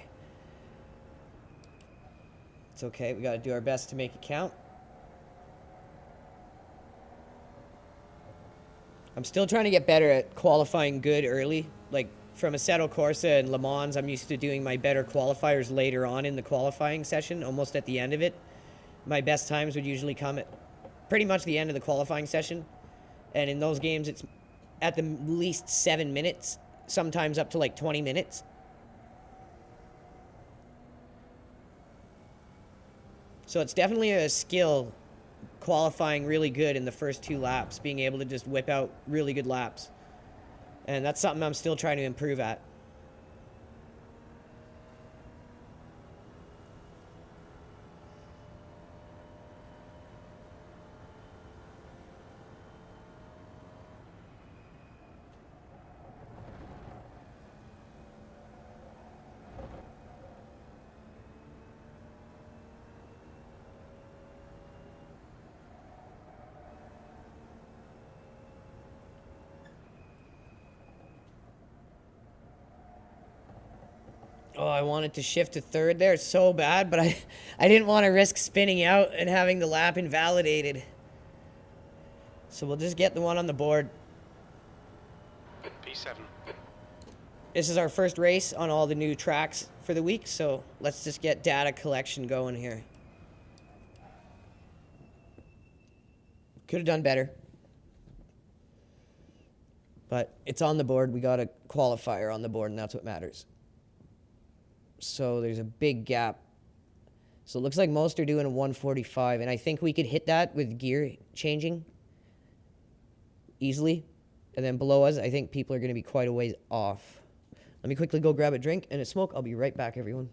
It's okay. We got to do our best to make it count. I'm still trying to get better at qualifying good early. Like from Assetto Corsa and Le Mans, I'm used to doing my better qualifiers later on in the qualifying session, almost at the end of it. My best times would usually come at pretty much the end of the qualifying session. And in those games, it's at the least 7 minutes, sometimes up to like 20 minutes. So it's definitely a skill qualifying really good in the first 2 laps, being able to just whip out really good laps. And that's something I'm still trying to improve at. Oh, I wanted to shift to third there so bad, but I didn't want to risk spinning out and having the lap invalidated. So we'll just get the one on the board. P7. This is our first race on all the new tracks for the week, so let's just get data collection going here. Could have done better. But it's on the board. We got a qualifier on the board, and that's what matters. So there's a big gap. So it looks like most are doing a 145, and I think we could hit that with gear changing easily. And then below us, I think people are going to be quite a ways off. Let me quickly go grab a drink and a smoke. I'll be right back, everyone.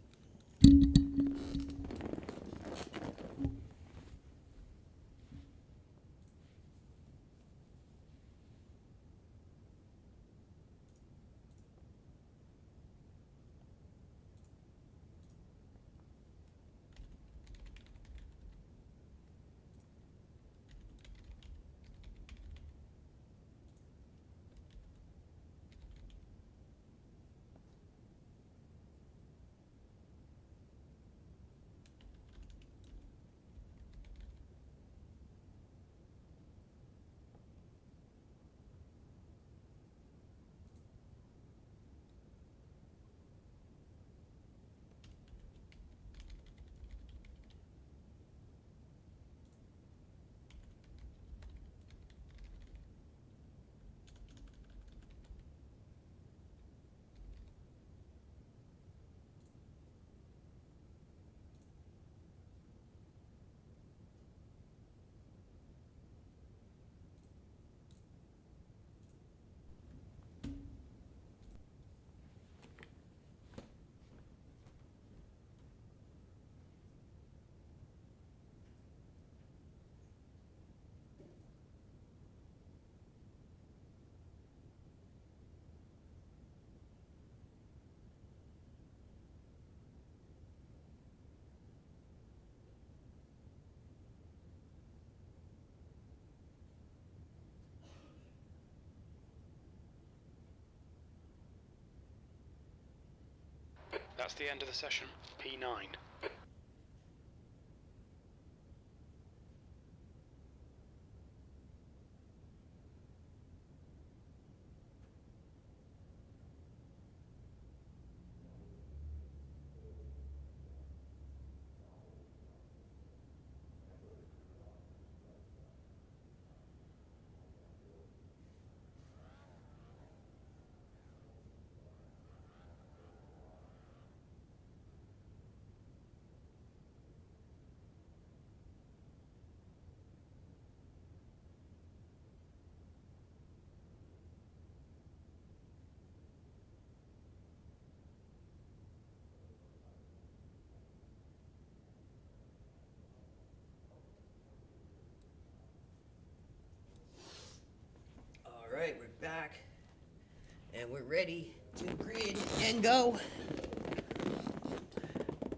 That's the end of the session. P9. Alright, we're back. And we're ready to grid and go.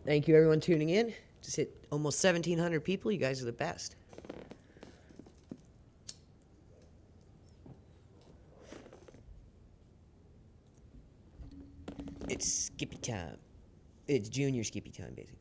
Thank you everyone tuning in. Just hit almost 1,700 people. You guys are the best. It's Skippy time. It's junior Skippy time, basically.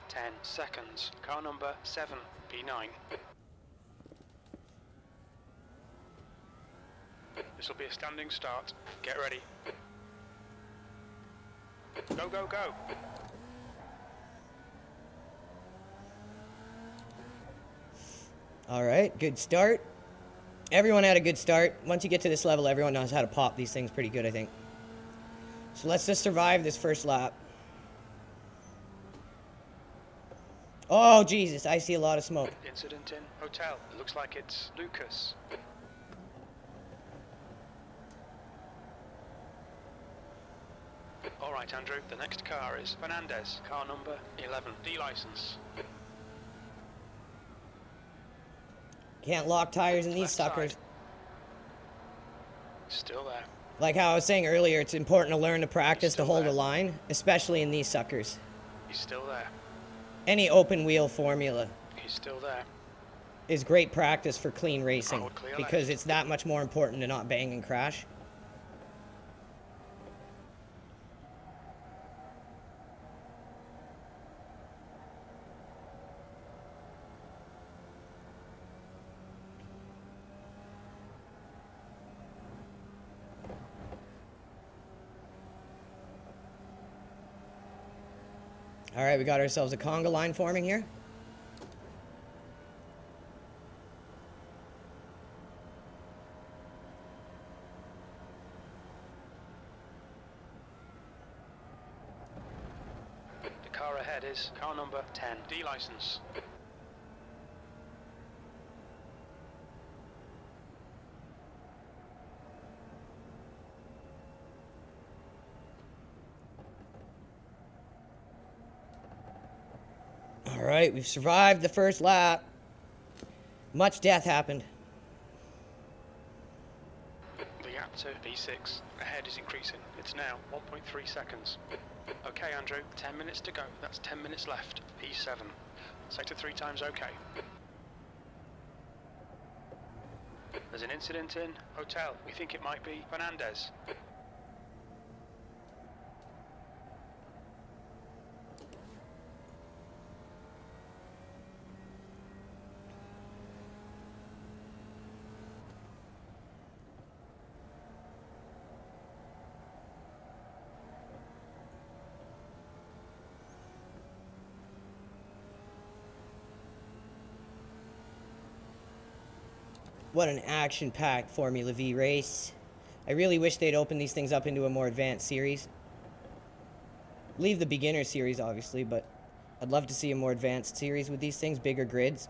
Ten seconds. Car number 7, P9. This will be a standing start. Get ready. Go, go, go. All right, good start. Everyone had a good start. Once you get to this level, everyone knows how to pop these things pretty good, I think. So let's just survive this first lap. Oh, Jesus, I see a lot of smoke. Incident in hotel. It looks like it's Lucas. All right, Andrew. The next car is Fernandez. Car number 11. D license. Can't lock tires in these Left suckers. side. Still there. Like how I was saying earlier, it's important to learn to practice to Still hold there. a line, especially in these suckers. He's still there. Any open wheel formula He's still there. is great practice for clean racing Forward clear because left. it's that much more important to not bang and crash. All right, we got ourselves a conga line forming here. The car ahead is car number 10. D license. All right, we've survived the first lap. Much death happened. The gap to B6 ahead is increasing. It's now 1.3 seconds. Okay, Andrew, 10 minutes to go. That's 10 minutes left. P7. Sector 3 times okay. There's an incident in hotel. We think it might be Fernandez. What an action-packed Formula V race. I really wish they'd open these things up into a more advanced series. Leave the beginner series, obviously, but I'd love to see a more advanced series with these things, bigger grids.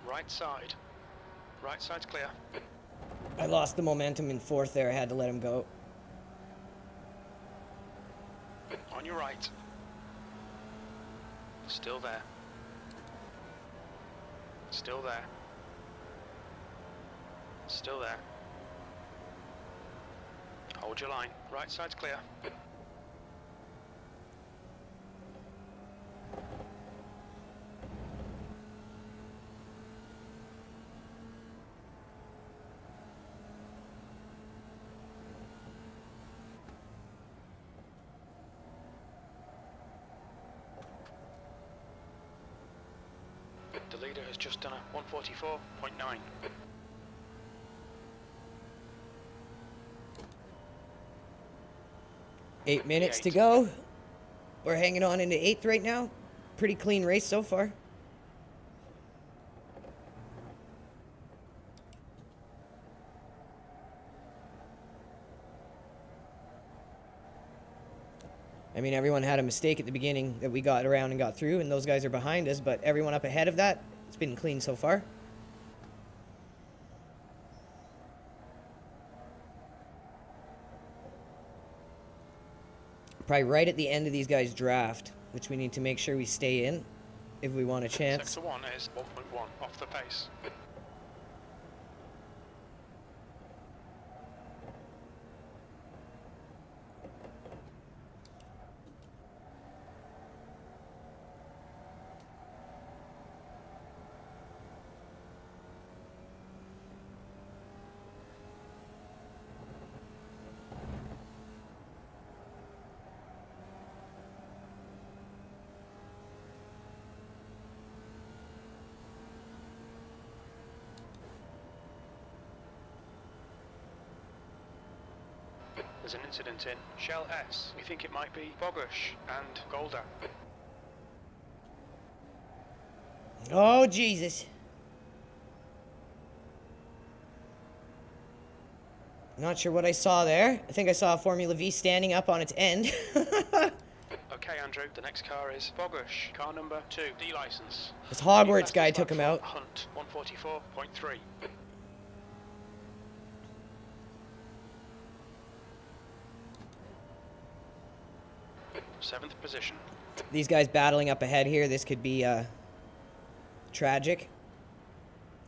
Right side. Right side's clear. I lost the momentum in fourth there. I had to let him go. On your right. Still there. Still there. Still there. Hold your line. Right side's clear. The leader has just done a 144.9. 8 minutes to go. We're hanging on into 8th right now. Pretty clean race so far. I mean, everyone had a mistake at the beginning that we got around and got through, and those guys are behind us, but everyone up ahead of that, it's been clean so far. Probably right at the end of these guys' draft, which we need to make sure we stay in if we want a chance. Sector 1 is 1.1 off the pace. There's an incident in Shell S. We think it might be Bogush and Golda. Oh, Jesus. Not sure what I saw there. I think I saw a Formula V standing up on its end. Okay, Andrew, the next car is Bogush, car number 2, D license. This Hogwarts guy took him out. Hunt, 144.3. Seventh position. These guys battling up ahead here. This could be tragic.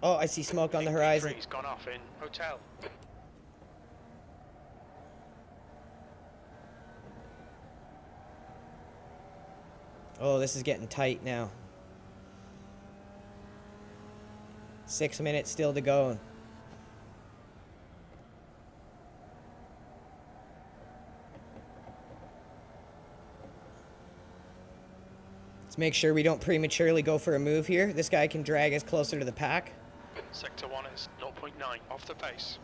Oh, I see smoke on the horizon. He's gone off in hotel. Oh, this is getting tight now. 6 minutes still to go. Let's make sure we don't prematurely go for a move here. This guy can drag us closer to the pack. Sector 1 is 0.9 off the pace.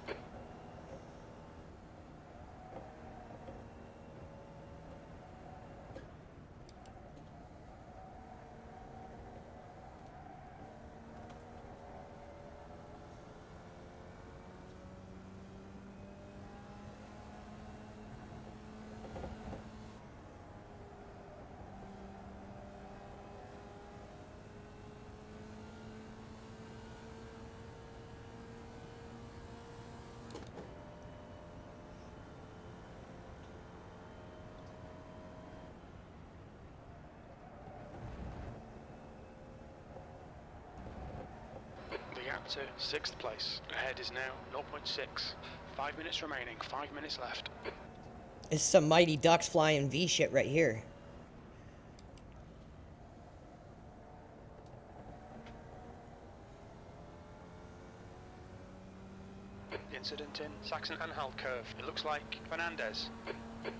To 6th place. Ahead is now 0.6. 5 minutes remaining. 5 minutes left. This is some Mighty Ducks flying V shit right here. Incident in Saxon-Anhalt curve. It looks like Fernandez.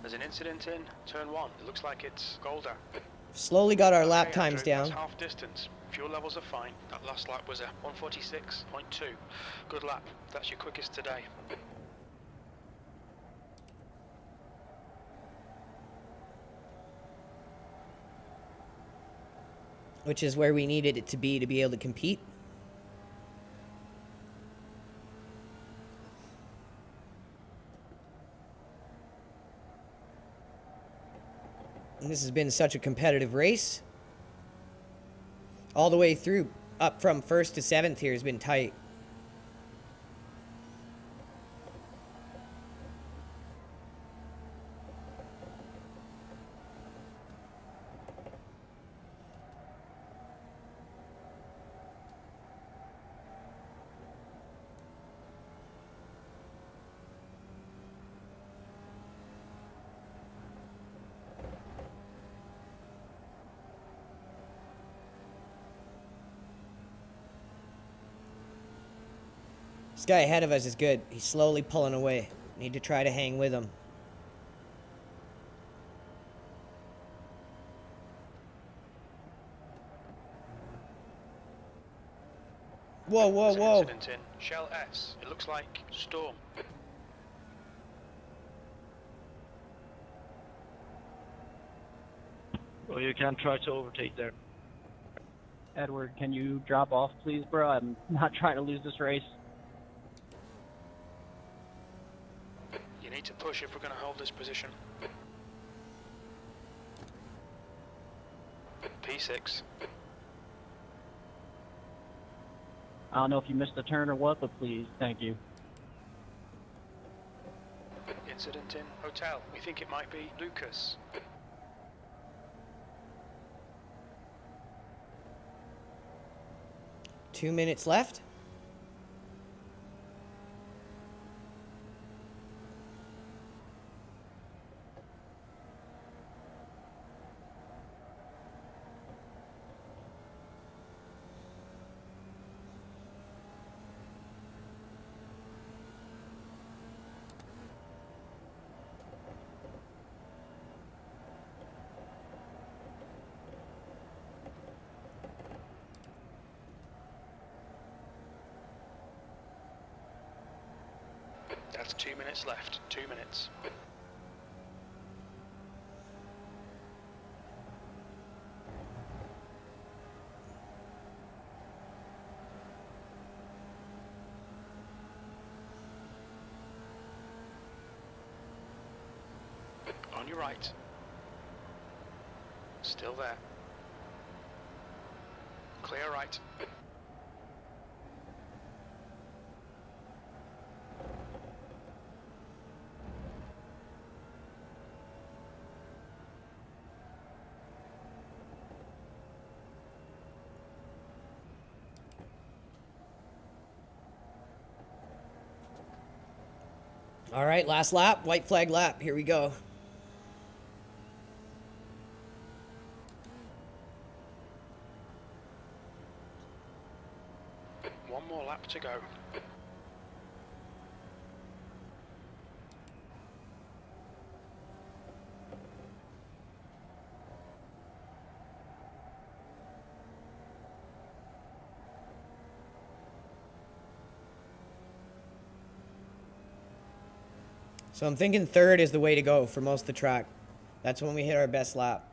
There's an incident in turn 1. It looks like it's Golda. Slowly got our lap Okay, times Andrew, down. that's half distance. Fuel levels are fine. That last lap was a 146.2. Good lap. That's your quickest today. Which is where we needed it to be able to compete. And this has been such a competitive race. All the way through, up from 1st to 7th here has been tight. This guy ahead of us is good. He's slowly pulling away. Need to try to hang with him. Whoa, whoa, There's an whoa. incident in Shell S. It looks like storm. Well, you can try to overtake there. Edward, can you drop off, please, bro? I'm not trying to lose this race. You need to push if we're going to hold this position. P6. I don't know if you missed a turn or what, but please, thank you. Incident in hotel. We think it might be Lucas. Two minutes left. That's 2 minutes left. 2 minutes. On your right. Still there. Clear right. All right, last lap, white flag lap. Here we go. One more lap to go. So I'm thinking 3rd is the way to go for most of the track. That's when we hit our best lap.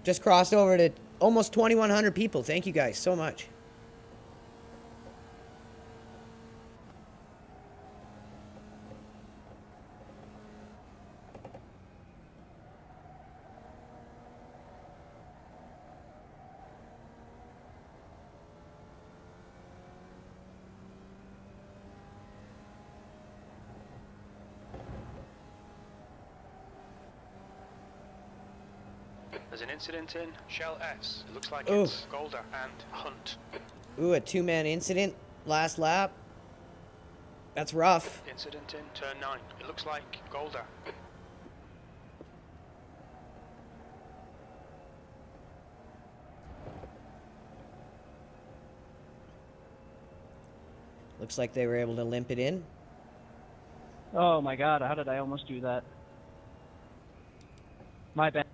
Just crossed over to almost 2,100 people. Thank you guys so much. There's an incident in Shell S. It looks like Ooh. it's Golder and Hunt. Ooh, a 2-man incident. Last lap. That's rough. Incident in turn 9. It looks like Golder. Looks like they were able to limp it in. Oh my god, how did I almost do that? My bad.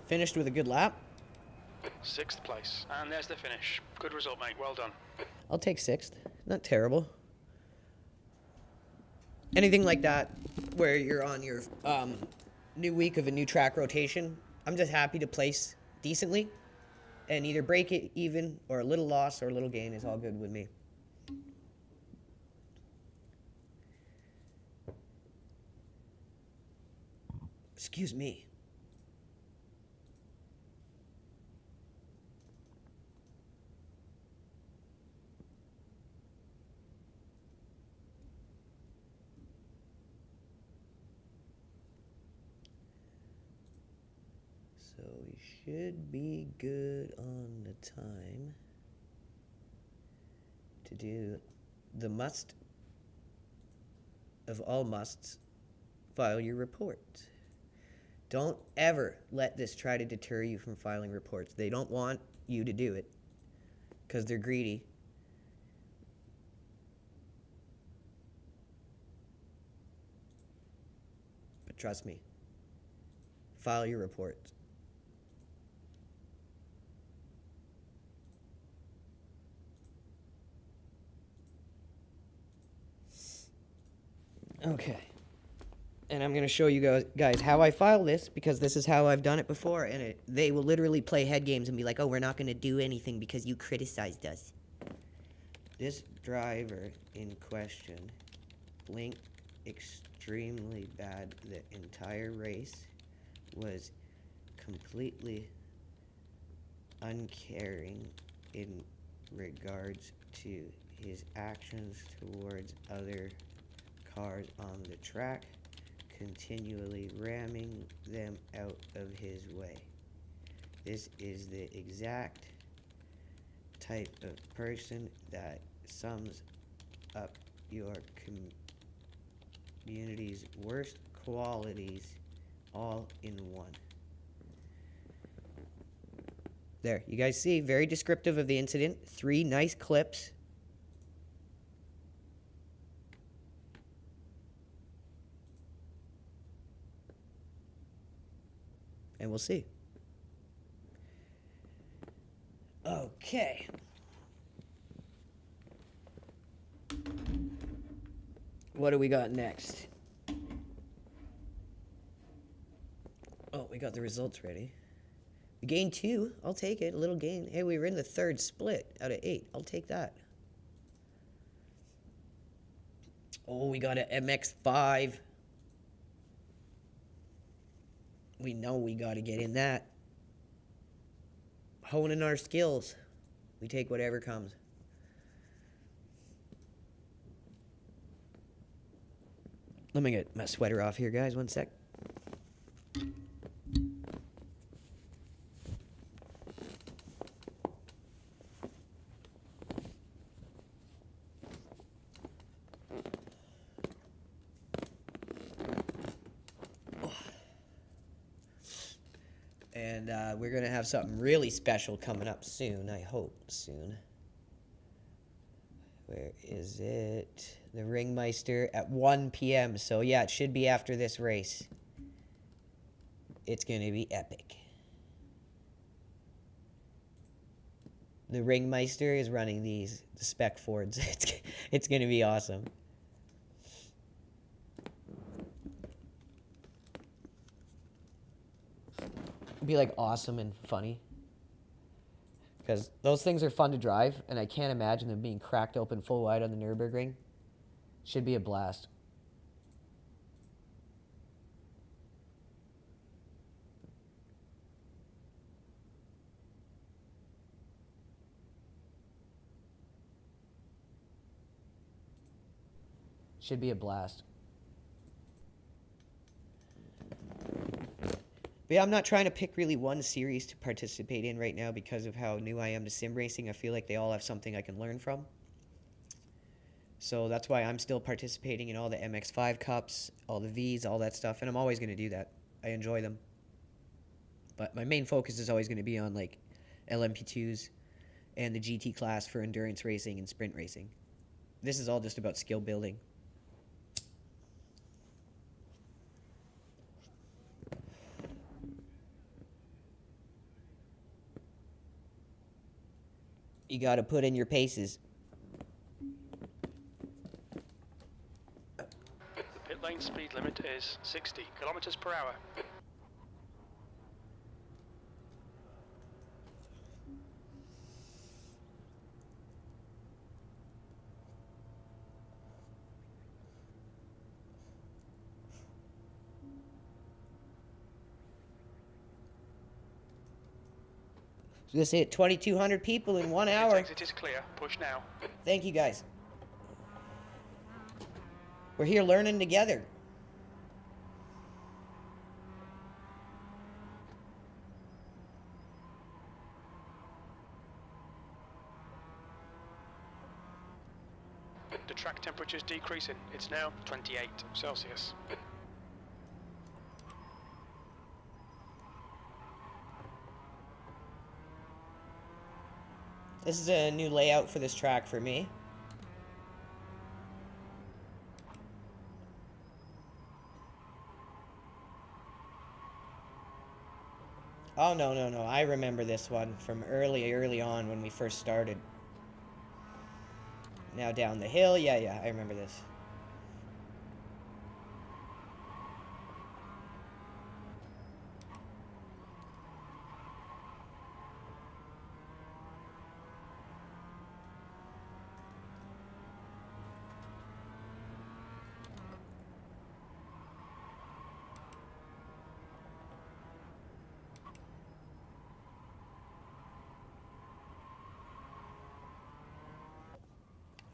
Finished with a good lap. 6th place. And there's the finish. Good result, mate. Well done. I'll take 6th. Not terrible. anything like that, where you're on your new week of a new track rotation, I'm just happy to place decently, and either break it even, or a little loss or a little gain is all good with me. Excuse me. So we should be good on the time to do the must of all musts, file your report. Don't ever let this try to deter you from filing reports. They don't want you to do it because they're greedy. But trust me, file your reports. Okay. And I'm going to show you guys how I file this, because this is how I've done it before, and they will literally play head games and be like, oh, we're not going to do anything because you criticized us. This driver in question blinked extremely bad the entire race, was completely uncaring in regards to his actions towards other cars on the track, continually ramming them out of his way. This is the exact type of person that sums up your community's worst qualities all in one. There, you guys see, very descriptive of the incident. 3 nice clips. And we'll see. Okay. What do we got next? Oh, we got the results ready. We gained 2. I'll take it. A little gain. Hey, we were in the 3rd split out of 8. I'll take that. Oh, we got an MX-5. We know we got to get in that. Honing our skills. We take whatever comes. Let me get my sweater off here, guys. 1 sec. And we're going to have something really special coming up soon. I hope soon. Where is it? The Ringmeister at 1 p.m. So, yeah, it should be after this race. It's going to be epic. The Ringmeister is running the spec Fords. It's going to be awesome. Be like awesome and funny, because those things are fun to drive, and I can't imagine them being cracked open full wide on the Nürburgring. Should be a blast. Should be a blast. But yeah, I'm not trying to pick really one series to participate in right now because of how new I am to sim racing. I feel like they all have something I can learn from. So that's why I'm still participating in all the MX-5 Cups, all the Vs, all that stuff, and I'm always going to do that. I enjoy them. But my main focus is always going to be on like LMP2s and the GT class for endurance racing and sprint racing. This is all just about skill building. You got to put in your paces. main speed limit is 60 kilometers per hour. I was gonna say 2,200 people in 1 hour. Exit is clear. Push now. Thank you guys. We're here learning together. The track temperature is decreasing. It's now 28 Celsius. This is a new layout for this track for me. Oh, no, no, no. I remember this one from early on when we first started. Now down the hill. Yeah, I remember this.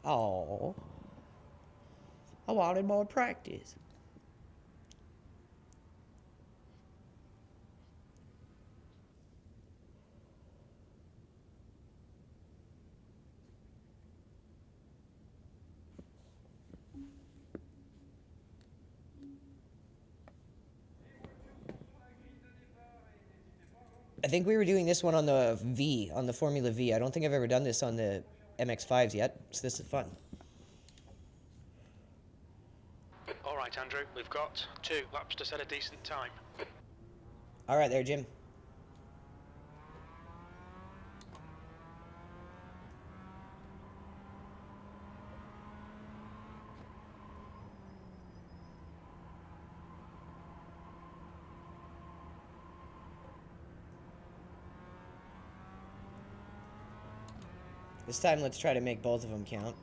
Oh, I wanted more practice. I think we were doing this one on the V, on the Formula V. I don't think I've ever done this on the MX-5s yet, so this is fun. All right, Andrew, we've got 2 laps to set a decent time. All right there, Jim. This time, let's try to make both of them count.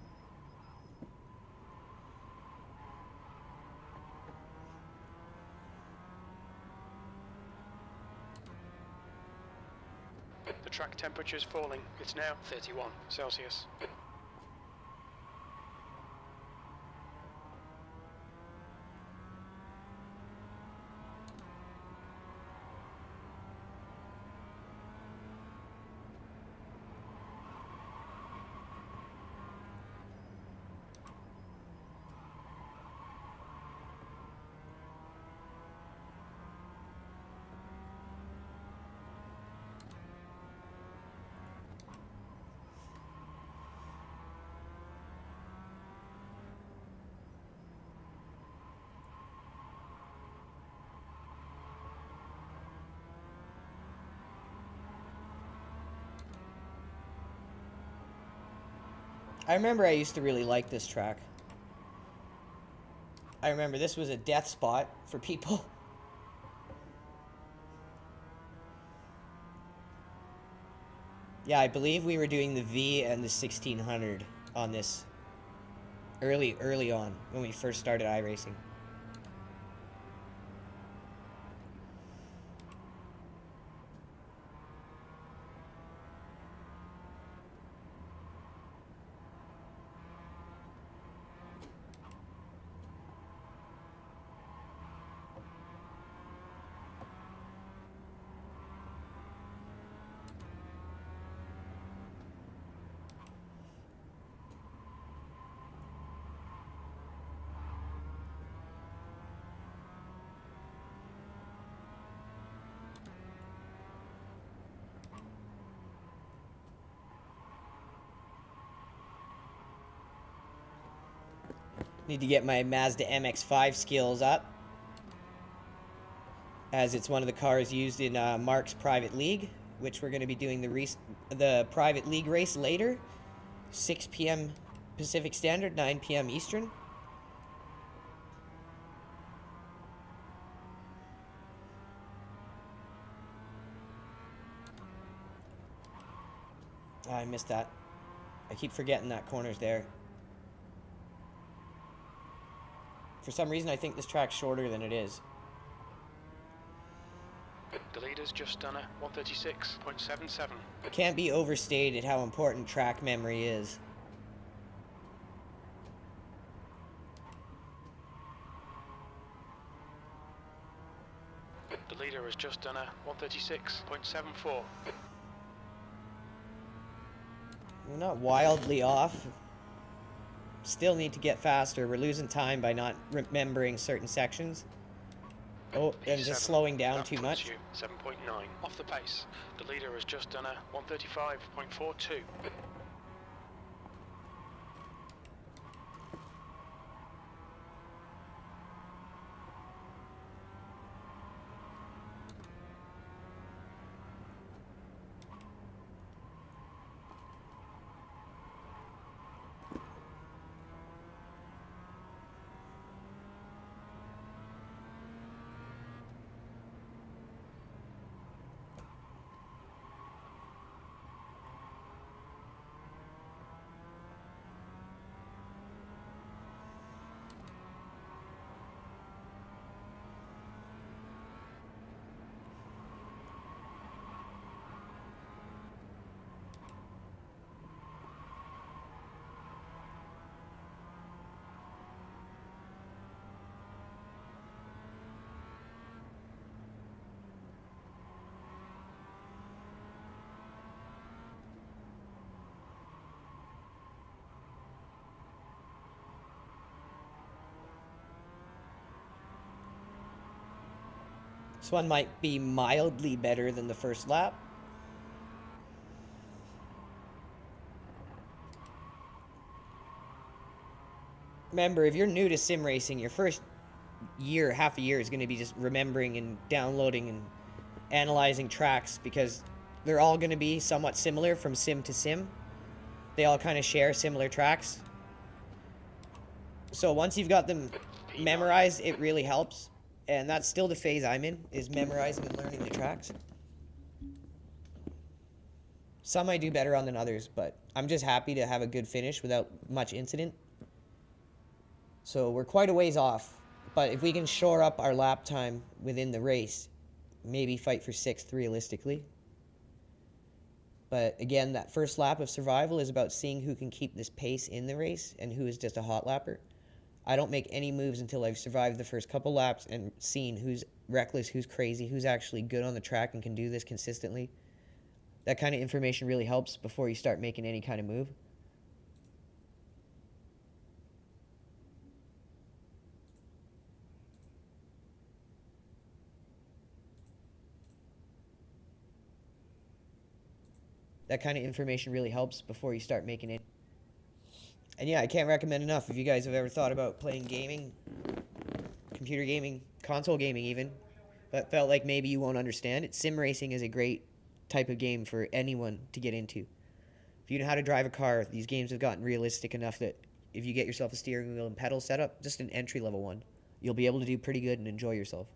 The track temperature is falling. It's now 31 Celsius. I remember I used to really like this track. I remember this was a death spot for people. Yeah, I believe we were doing the V and the 1600 on this early on when we first started iRacing. Need to get my Mazda MX-5 skills up, as it's one of the cars used in Mark's private league, which we're going to be doing the private league race later, 6 p.m. Pacific Standard, 9 p.m. Eastern. I missed that. I keep forgetting that corner's there. For some reason, I think this track's shorter than it is. The leader's just done a 136.77. It can't be overstated how important track memory is. The leader has just done a 136.74. We're not wildly off. Still need to get faster. We're losing time by not remembering certain sections. Oh, and P7, just slowing down that too puts much. you 7.9 off the pace. The leader has just done a 135.42. This one might be mildly better than the first lap. Remember, if you're new to sim racing, your first year, half a year is going to be just remembering and downloading and analyzing tracks, because they're all going to be somewhat similar from sim to sim. They all kind of share similar tracks. So once you've got them memorized, it really helps. And that's still the phase I'm in, is memorizing and learning the tracks. Some I do better on than others, but I'm just happy to have a good finish without much incident. So we're quite a ways off, but if we can shore up our lap time within the race, maybe fight for 6th realistically. But again, that first lap of survival is about seeing who can keep this pace in the race and who is just a hot lapper. I don't make any moves until I've survived the first couple laps and seen who's reckless, who's crazy, who's actually good on the track and can do this consistently. That kind of information really helps before you start making any kind of move. That kind of information really helps before you start making it. And yeah, I can't recommend enough if you guys have ever thought about playing gaming, computer gaming, console gaming even, but felt like maybe you won't understand it. Sim racing is a great type of game for anyone to get into. If you know how to drive a car, these games have gotten realistic enough that if you get yourself a steering wheel and pedal setup, just an entry-level one, you'll be able to do pretty good and enjoy yourself.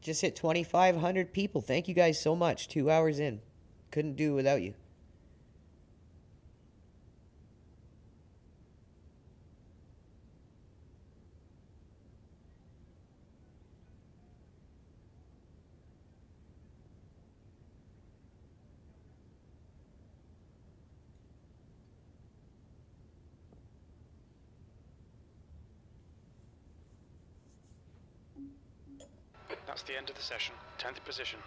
Just hit 2,500 people. Thank you guys so much. 2 hours in. Couldn't do it without you. That's the end of the session. 10th position.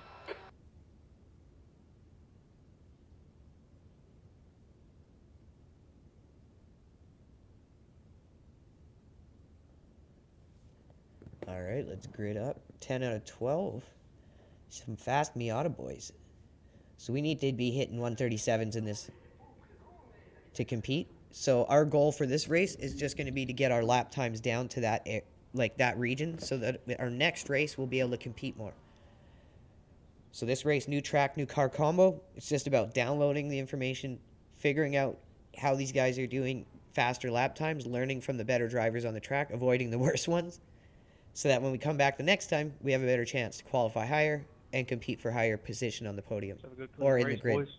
All right, let's grid up. 10 out of 12. Some fast Miata boys. So we need to be hitting 137s in this to compete. So our goal for this race is just going to be to get our lap times down to that that region, so that our next race we'll be able to compete more. So this race, new track, new car combo. It's just about downloading the information, figuring out how these guys are doing faster lap times, learning from the better drivers on the track, avoiding the worst ones, so that when we come back the next time, we have a better chance to qualify higher and compete for higher position on the podium Have a good, clean or in race, the grid. boys.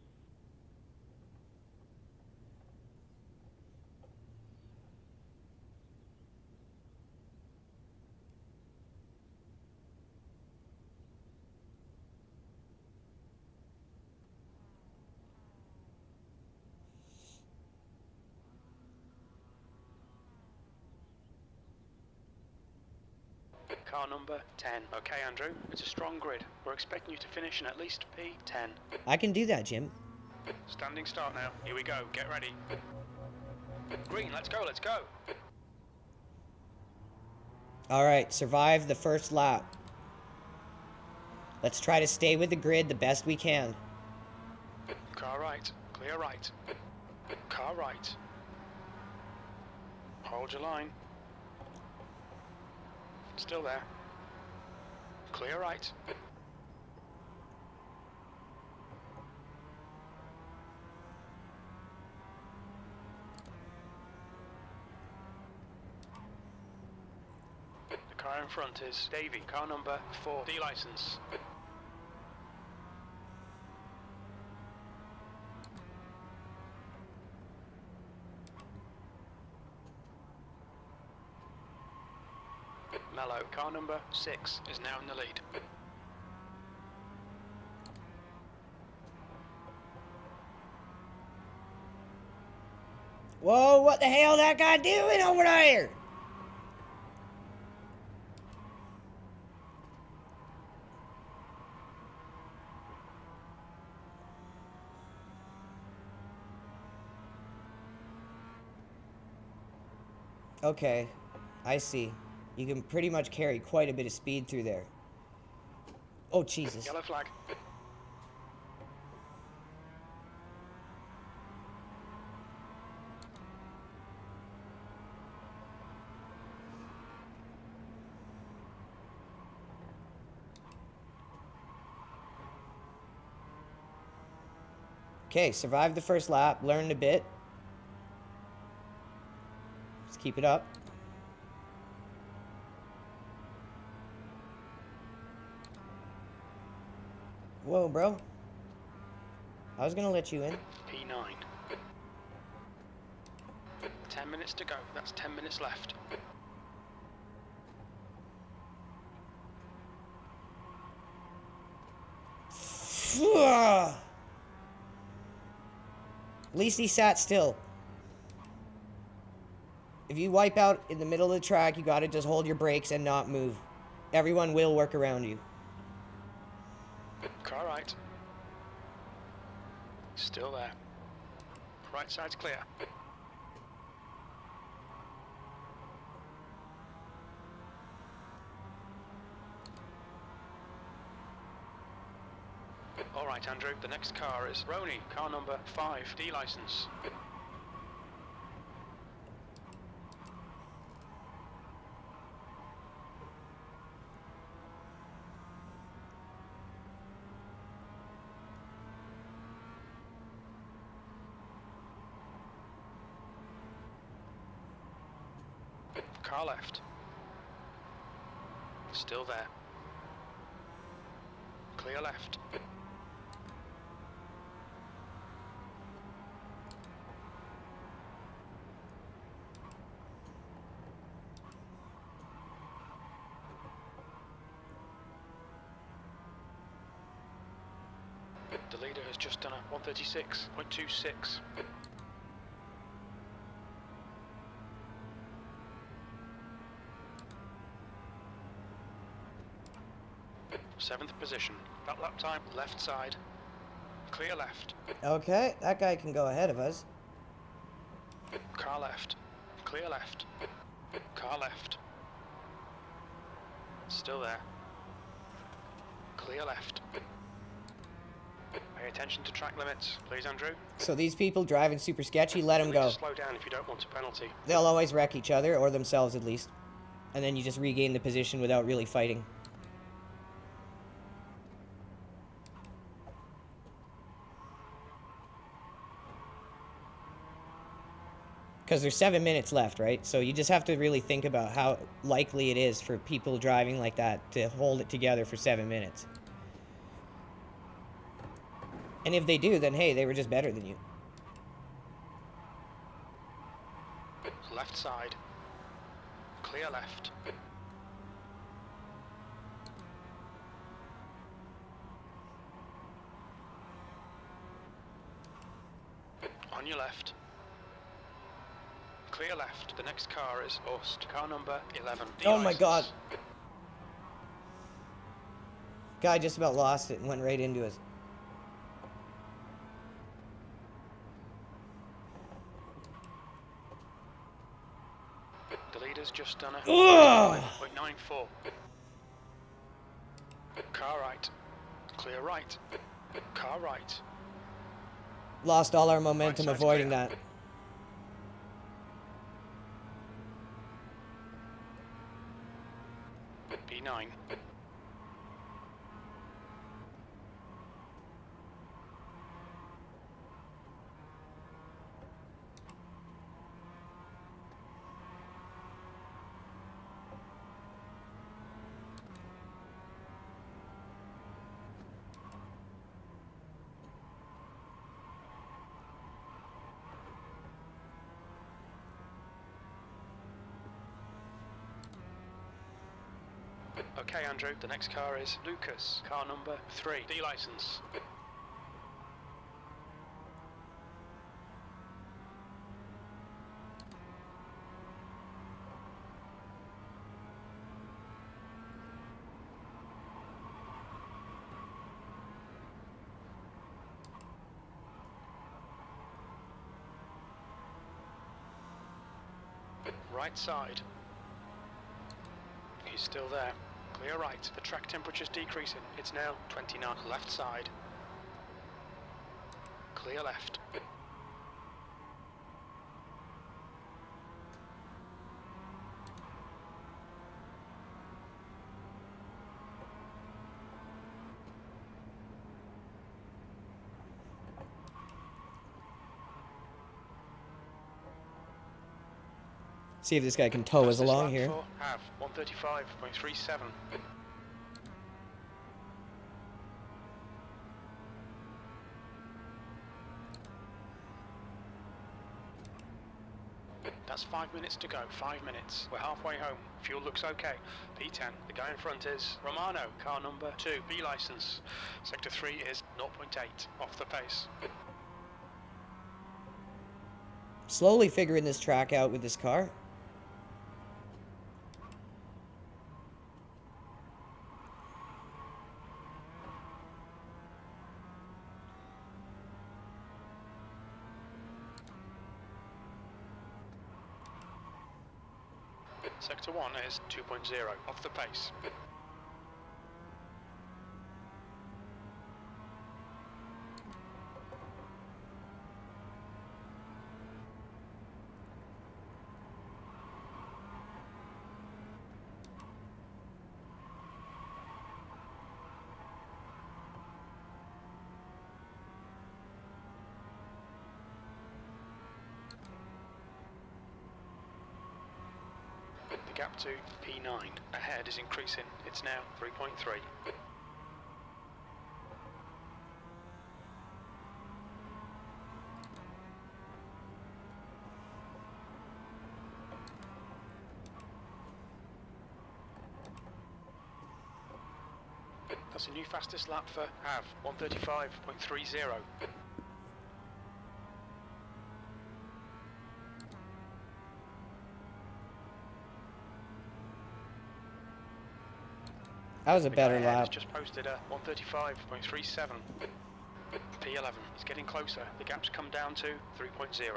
Car number 10. Okay, Andrew, it's a strong grid. We're expecting you to finish in at least P10. I can do that, Jim. Standing start now. Here we go. Get ready. Green, let's go, let's go. All right, survive the first lap. Let's try to stay with the grid the best we can. Car right. Clear right. Car right. Hold your line. Still there. Clear right. The car in front is Davey, car number 4, D license. Mello, car number 6, is now in the lead. Whoa, what the hell that guy doing over there? Okay, I see. You can pretty much carry quite a bit of speed through there. Oh, Jesus. Yellow flag. Okay, survived the first lap, learned a bit. Let's keep it up. Whoa, bro. I was gonna let you in. P9. 10 minutes to go. That's 10 minutes left. At least he sat still. If you wipe out in the middle of the track, you gotta just hold your brakes and not move. Everyone will work around you. Car right. Still there. Right side's clear. All right, Andrew, the next car is Roney, car number 5, D license. Car left. Still there. Clear left. The leader has just done a 136.26. Seventh position. That lap time, left side. Clear left. Okay, that guy can go ahead of us. Car left. Clear left. Car left. Still there. Clear left. Pay attention to track limits, please, Andrew. So these people driving super sketchy, let them You'll need go. to slow down if you don't want a penalty. They'll always wreck each other, or themselves at least. And then you just regain the position without really fighting. Because there's 7 minutes left, right? So you just have to really think about how likely it is for people driving like that to hold it together for 7 minutes. And if they do, then hey, they were just better than you. Left side. Clear left. On your left. Clear left. The next car is Ust. Car number 11. Oh my god. Guy just about lost it and went right into us. The leader's just done a Ugh! 9.94. Car right. Clear right. Car right. Lost all our momentum Right side's avoiding clear. that. B9. Okay, Andrew, the next car is Lucas, car number 3, D license. Right side. He's still there. Clear right. The track temperature's decreasing. It's now 29. Left side. Clear left. See if this guy can tow us Fastest along lap here. for Have 135.37. That's 5 minutes to go. 5 minutes. We're halfway home. Fuel looks okay. P10. The guy in front is Romano, car number 2, B license. Sector 3 is 0.8 off the pace. Slowly figuring this track out with this car. Sector 1 is 2.0 off the pace. The gap to P9 ahead is increasing. It's now 3.3. That's a new fastest lap for Have 135.30. That was a The better guy ahead has lap. just posted a 135.37. P11 is getting closer. The gap's come down to 3.0.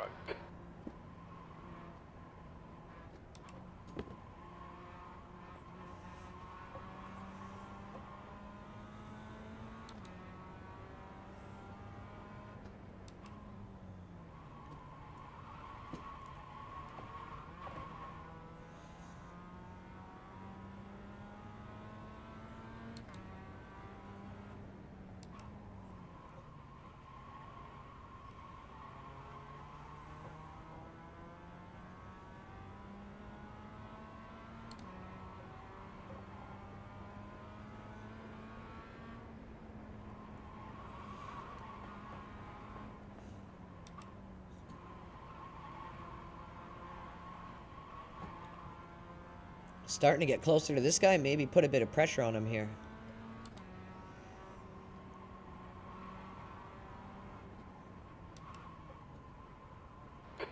Starting to get closer to this guy. Maybe put a bit of pressure on him here.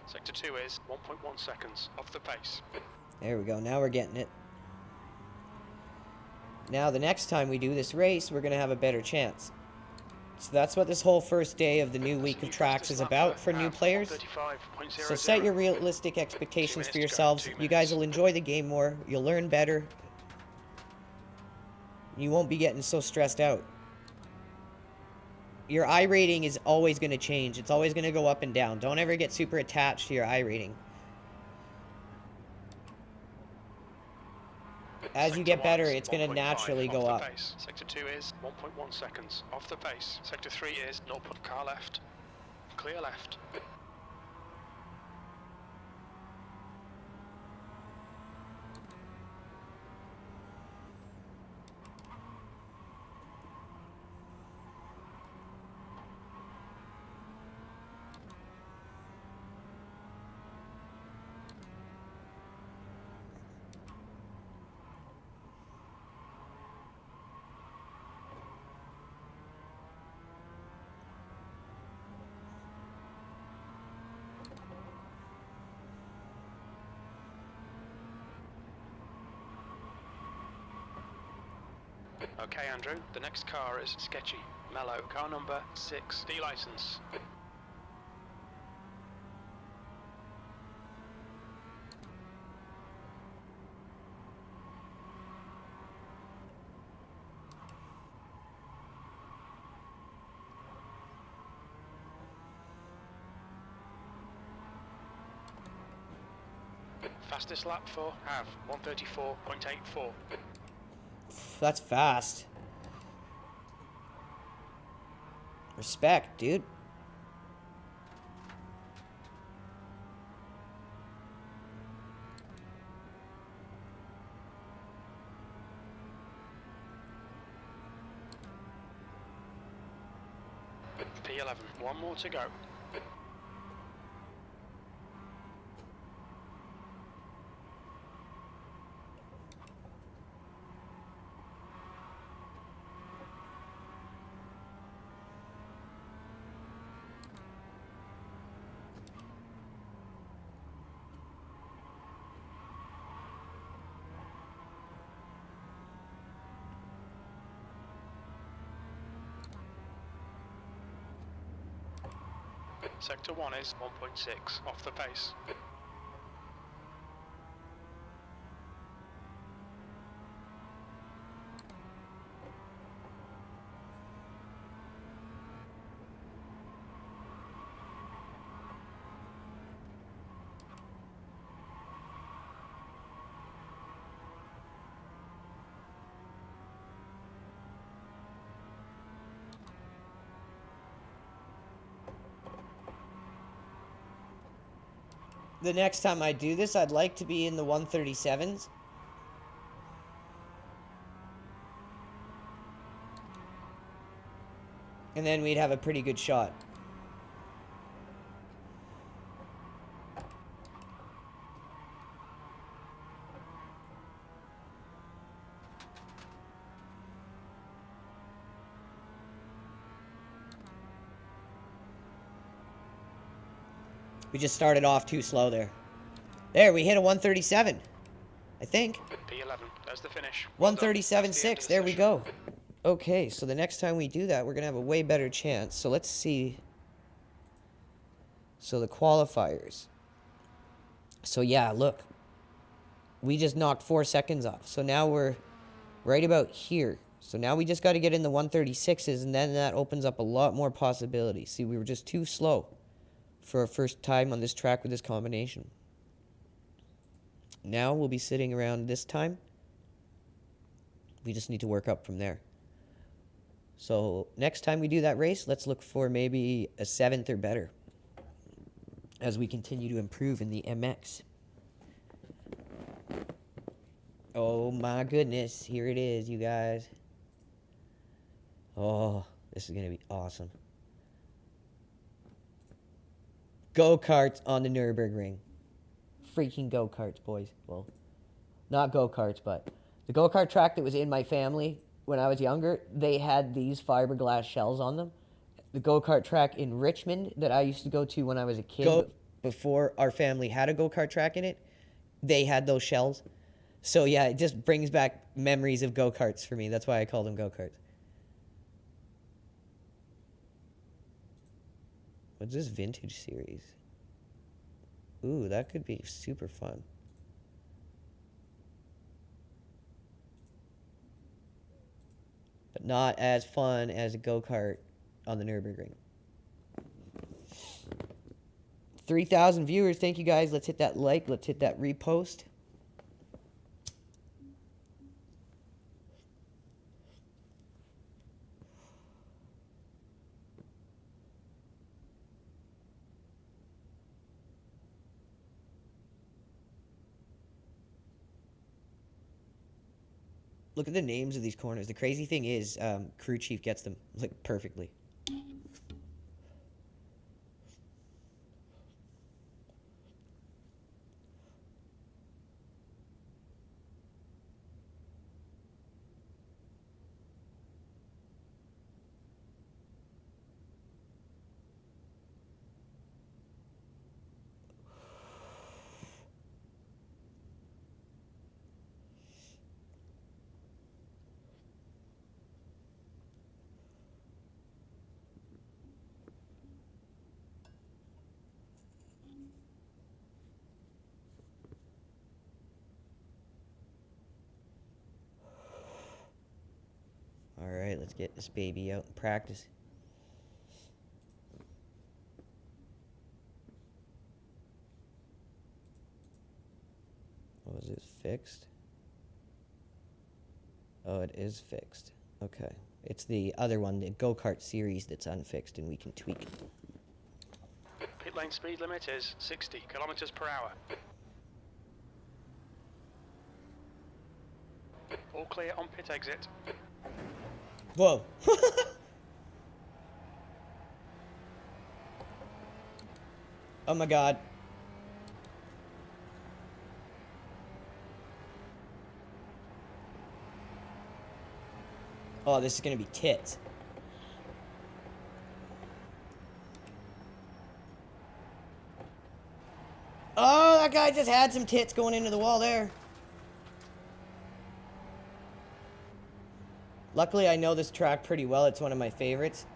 Sector 2 is 1.1 seconds off the pace. There we go. Now we're getting it. Now the next time we do this race, we're going to have a better chance. So that's what this whole first day of the new week of tracks is about for new players. So set your realistic expectations for yourselves. You guys will enjoy the game more. You'll learn better. You won't be getting so stressed out. Your I rating is always going to change. It's always going to go up and down. Don't ever get super attached to your I rating. As you get better, it's going to naturally go up. Sector 2 is 1.1 seconds off the pace. Sector 3 is 0. Car left. Clear left. Okay, Andrew, the next car is sketchy. Mellow, car number 6, D license. Fastest lap for Av, 134.84. That's fast. Respect, dude. P11, one more to go. Sector 1 is 1.6 off the pace. The next time I do this, I'd like to be in the 137s. And then we'd have a pretty good shot. We just started off too slow there. There, we hit a 137, I think. P11, there's the finish. 137.6, there we go. Okay, so the next time we do that, we're going to have a way better chance. So let's see. So the qualifiers. So yeah, look. We just knocked 4 seconds off. So now we're right about here. So now we just got to get in the 136s, and then that opens up a lot more possibilities. See, we were just too slow for our first time on this track with this combination. Now we'll be sitting around this time. We just need to work up from there. So next time we do that race, let's look for maybe a 7th or better as we continue to improve in the MX. Oh my goodness, here it is, you guys. Oh, this is going to be awesome. Go-karts on the Nürburgring. Freaking go-karts, boys. Well, not go-karts, but the go-kart track that was in my family when I was younger, they had these fiberglass shells on them. The go-kart track in Richmond that I used to go to when I was a kid, before our family had a go-kart track in it, they had those shells. So yeah, it just brings back memories of go-karts for me. That's why I call them go-karts. What's this vintage series? Ooh, that could be super fun. But not as fun as a go-kart on the Nürburgring. 3,000 viewers. Thank you guys. Let's hit that like. Let's hit that repost. Look at the names of these corners. The crazy thing is, crew chief gets them like perfectly. All right, let's get this baby out and practice. Oh, is this fixed? Oh, it is fixed. Okay. It's the other one, the go-kart series, that's unfixed, and we can tweak it. Pit lane speed limit is 60 kilometers per hour. All clear on pit exit. Whoa. Oh my god. Oh, this is gonna be tits. Oh, that guy just had some tits going into the wall there. Luckily, I know this track pretty well. It's one of my favorites.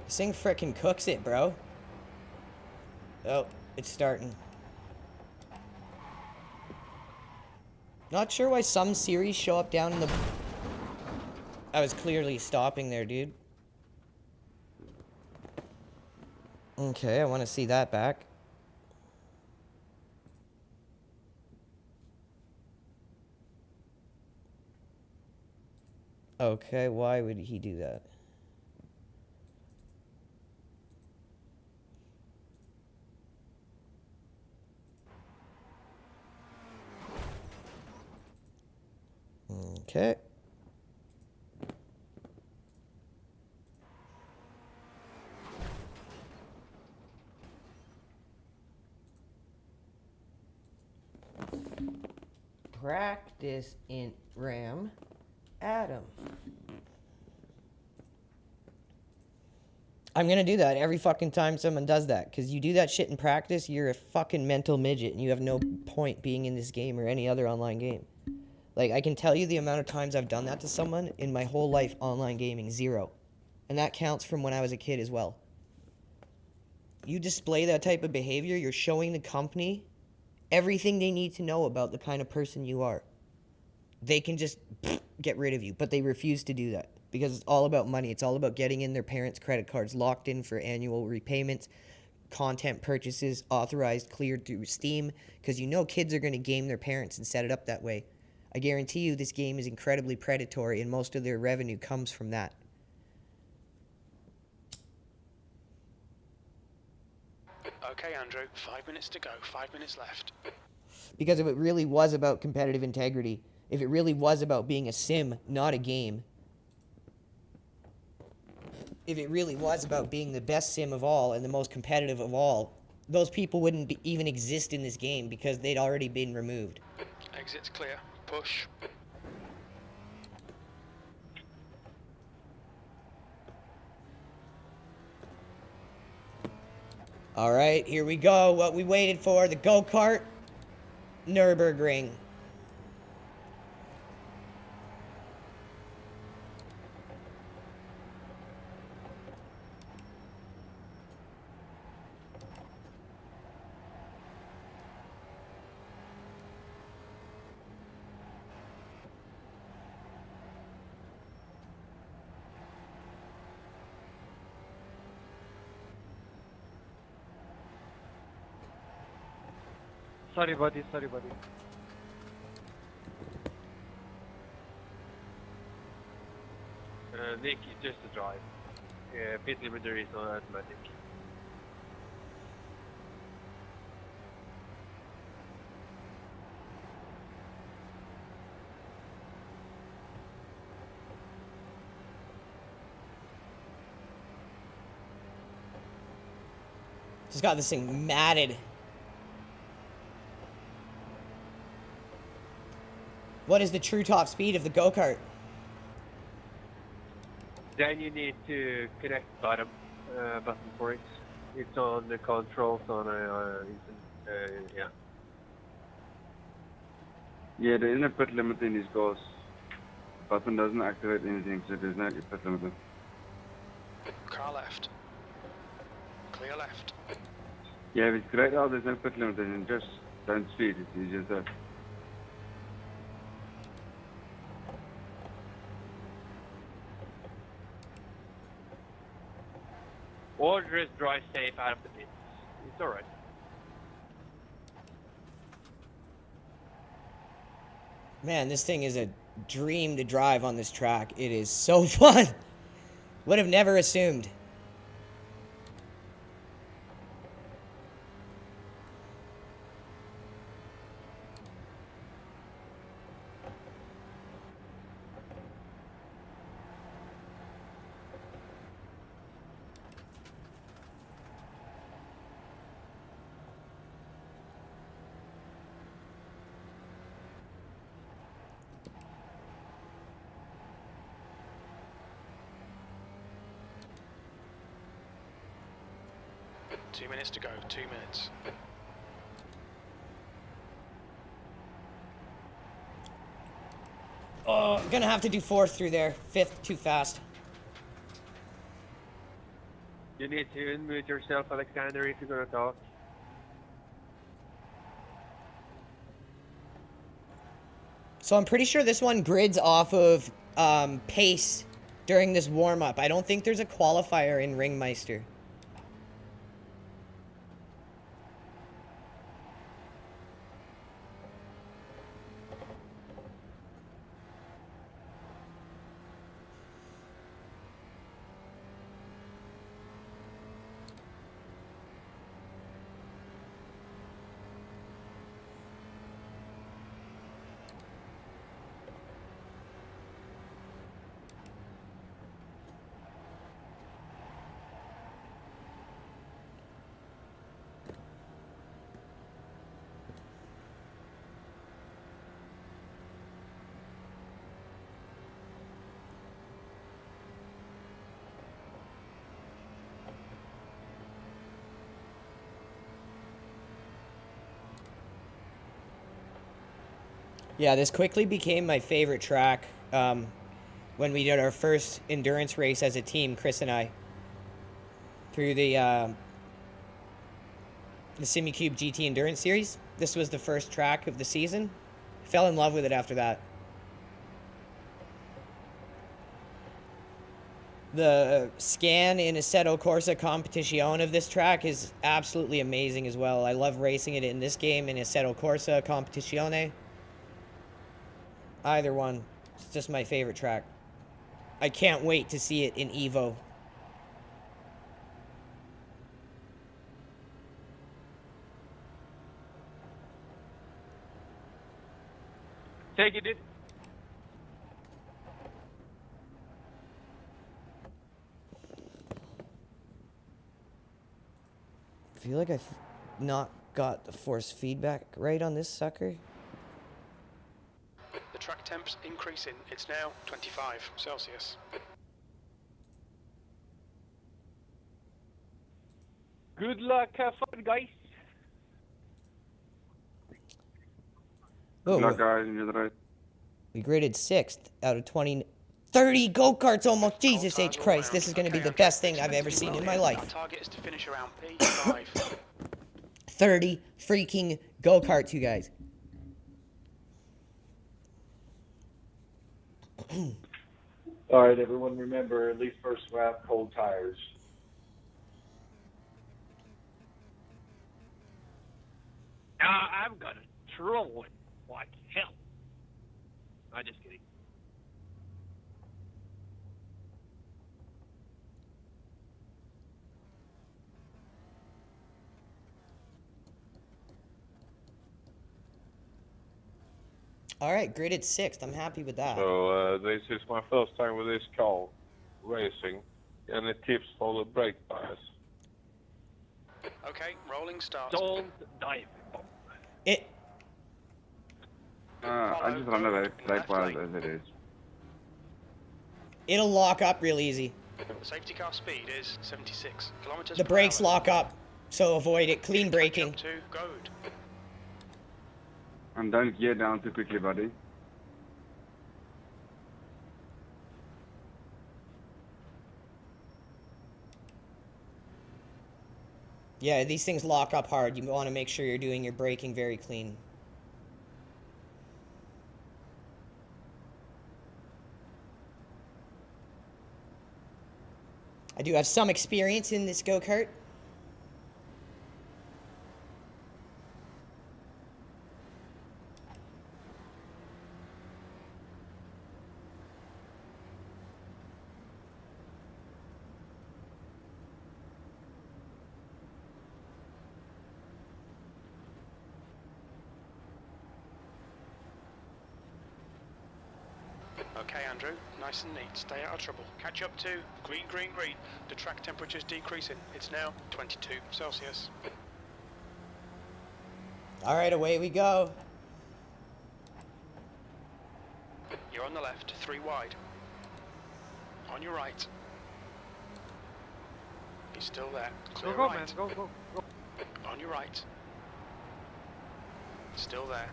This thing frickin' cooks it, bro. Oh, it's starting. Not sure why some series show up down in the... I was clearly stopping there, dude. Okay, I want to see that back. Okay, why would he do that? Okay. Practice in RAM, Adam. I'm gonna do that every fucking time someone does that, because you do that shit in practice, you're a fucking mental midget, and you have no point being in this game or any other online game. Like, I can tell you the amount of times I've done that to someone in my whole life online gaming, 0. And that counts from when I was a kid as well. You display that type of behavior, you're showing the company everything they need to know about the kind of person you are. They can just get rid of you, but they refuse to do that because it's all about money. It's all about getting in their parents' credit cards, locked in for annual repayments, content purchases, authorized, cleared through Steam, because you know kids are going to game their parents and set it up that way. I guarantee you this game is incredibly predatory, and most of their revenue comes from that. Okay, Andrew, 5 minutes to go, 5 minutes left. Because if it really was about competitive integrity, if it really was about being a sim, not a game, if it really was about being the best sim of all and the most competitive of all, those people wouldn't even exist in this game because they'd already been removed. Exit's clear. Push. All right, here we go. What we waited for, the go-kart Nürburgring. Sorry, buddy. Nick, it's just a drive. Pit limiter is on automatic. Just got this thing matted. What is the true top speed of the go-kart? Then you need to connect bottom button for it. It's on the controls on yeah. Yeah, there isn't a pit limit in these cars. The button doesn't activate anything, so there's no pit limit. Car left. Clear left. Yeah, if it's grayed out, there's no pit limit, and just don't speed. It's easier so. Or just drive safe out of the pits. It's alright. Man, this thing is a dream to drive on this track. It is so fun. Would have never assumed. Two minutes to go, 2 minutes. Oh, gonna have to do fourth through there. Fifth, too fast. You need to unmute yourself, Alexander, if you're gonna talk. So I'm pretty sure this one grids off of pace during this warm-up. I don't think there's a qualifier in Ringmeister. Yeah, this quickly became my favorite track when we did our first endurance race as a team, Chris and I, through the SimuCube GT Endurance Series. This was the first track of the season. Fell in love with it after that. The scan in Assetto Corsa Competizione of this track is absolutely amazing as well. I love racing it in this game in Assetto Corsa Competizione. Either one. It's just my favorite track. I can't wait to see it in Evo. Take it, dude. I feel like I've not got the force feedback right on this sucker. The track temp's increasing. It's now 25 Celsius. Good luck, have fun, guys. Oh, Good luck, guys. Enjoy the race. we graded 6th out of 20. 30 go-karts almost. Jesus H. Christ, this is going to be the best thing I've ever seen in my Our life. target is to finish around P5. 30 freaking go-karts, you guys. All right, everyone, remember, at least first lap, cold tires. I'm gonna troll it like hell. I'm just kidding. All right, graded 6th. I'm happy with that. So this is my first time with this car racing. Any tips for the brake bias? Okay, rolling start. Don't dive. It. I just run the race likewise as it is. It'll lock up real easy. The safety car speed is 76 kilometers The per brakes hour. lock up, so avoid it. Clean braking. Catch up to Goad. And don't gear down too quickly, buddy. Yeah, these things lock up hard. You want to make sure you're doing your braking very clean. I do have some experience in this go-kart. Okay, Andrew, nice and neat. Stay out of trouble. Catch up to green, green, green. The track temperature's decreasing. It's now 22 Celsius. All right, away we go. You're on the left, 3 wide. On your right. He's still there. Clear Go, right. man. Go, go, go. On your right. Still there.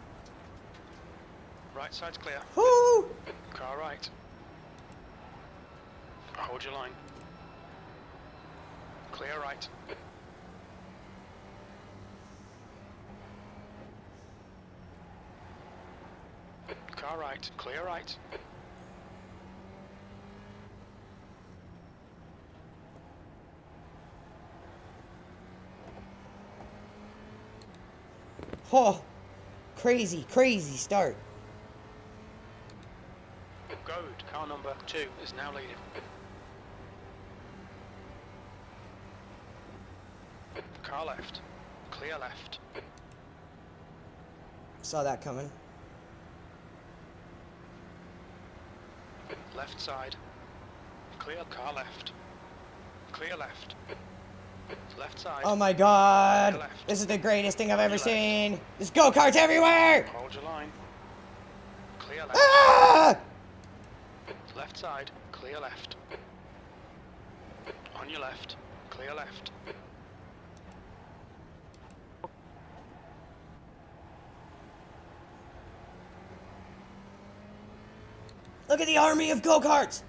Right side's clear. Woo! Car right. Hold your line. Clear right. Car right. Clear right. Oh, crazy, crazy start. Goad, car number 2 is now leading. Car left. Clear left. Saw that coming. Left side. Clear car left. Clear left. Left side. Oh my god. Left. This is the greatest thing I've ever Left. seen. There's go-karts everywhere! Hold your line. Clear left. Ah! Left side. Clear left. On your left. Clear left. Look at the army of go-karts!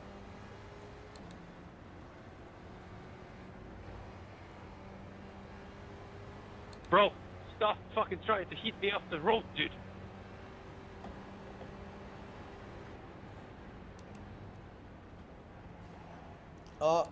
Bro, stop fucking trying to hit me off the road, dude. Oh.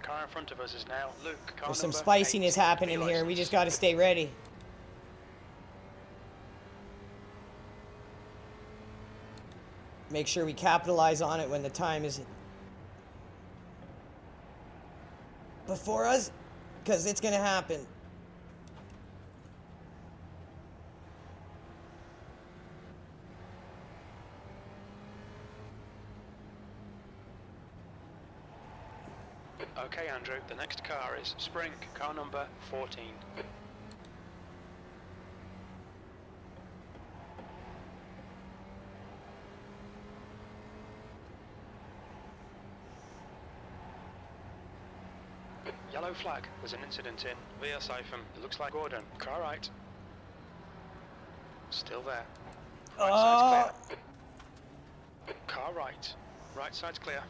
car in front of us is now Luke. Car There's some number spiciness 8, happening B here. We license. just got to stay ready. Make sure we capitalize on it when the time is before us, because it's going to happen. Okay, Andrew, the next car is Spring, car number 14. Yellow flag, there's an incident in via siphon. It looks like Gordon. Car right. Still there. Right side's clear. Car right. Right side's clear.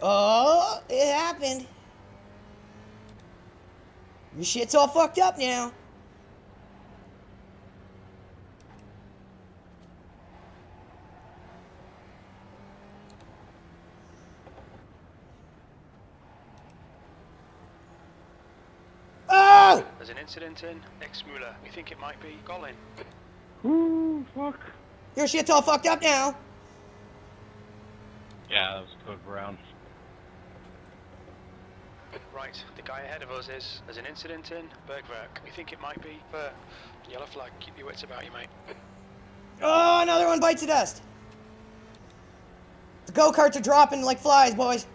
Oh, it happened. Your shit's all fucked up now. Oh! There's an incident in X-Muller. We think it might be Colin. Ooh, fuck. Your shit's all fucked up now. Yeah, that was code brown. Right, the guy ahead of us is. There's an incident in Bergwerk. We think it might be Bert. Yellow flag. Keep your wits about you, mate. Oh, another one bites the dust. The go-karts are dropping like flies, boys.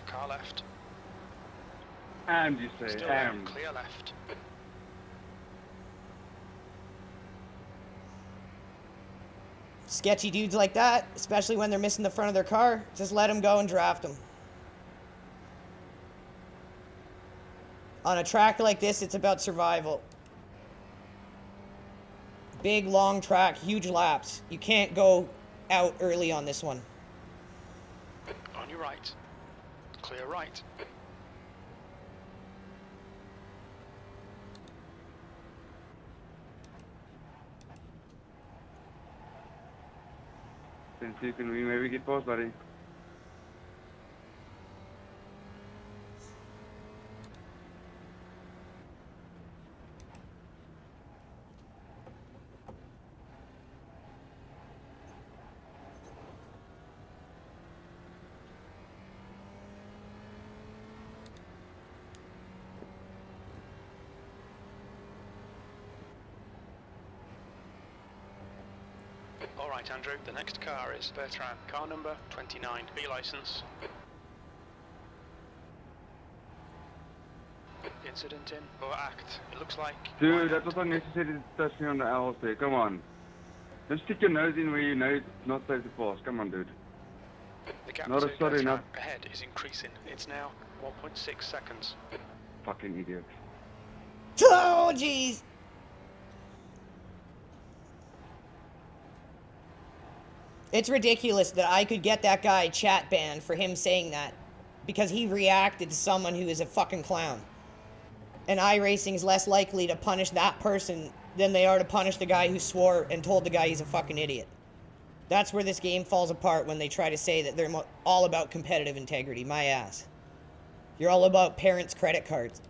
Car left. And you say, Still there. and. Clear left. Sketchy dudes like that, especially when they're missing the front of their car, just let them go and draft them. On a track like this, it's about survival. Big, long track, huge laps. You can't go out early on this one. On your right. Clear right. Then see, can we maybe get past, buddy? Alright, Andrew, the next car is Bertrand. Car number 29. B license. Incident in or act. It looks like. Dude, that was unnecessary to touch me on the L's there. Come on. Just stick your nose in where you know it's not safe to pass. Come on, dude. The gap Not to a sorry Bertrand enough. ahead is increasing. It's now 1.6 seconds. Fucking idiot. Oh, jeez. It's ridiculous that I could get that guy chat banned for him saying that because he reacted to someone who is a fucking clown. And iRacing is less likely to punish that person than they are to punish the guy who swore and told the guy he's a fucking idiot. That's where this game falls apart when they try to say that they're all about competitive integrity. My ass. You're all about parents' credit cards.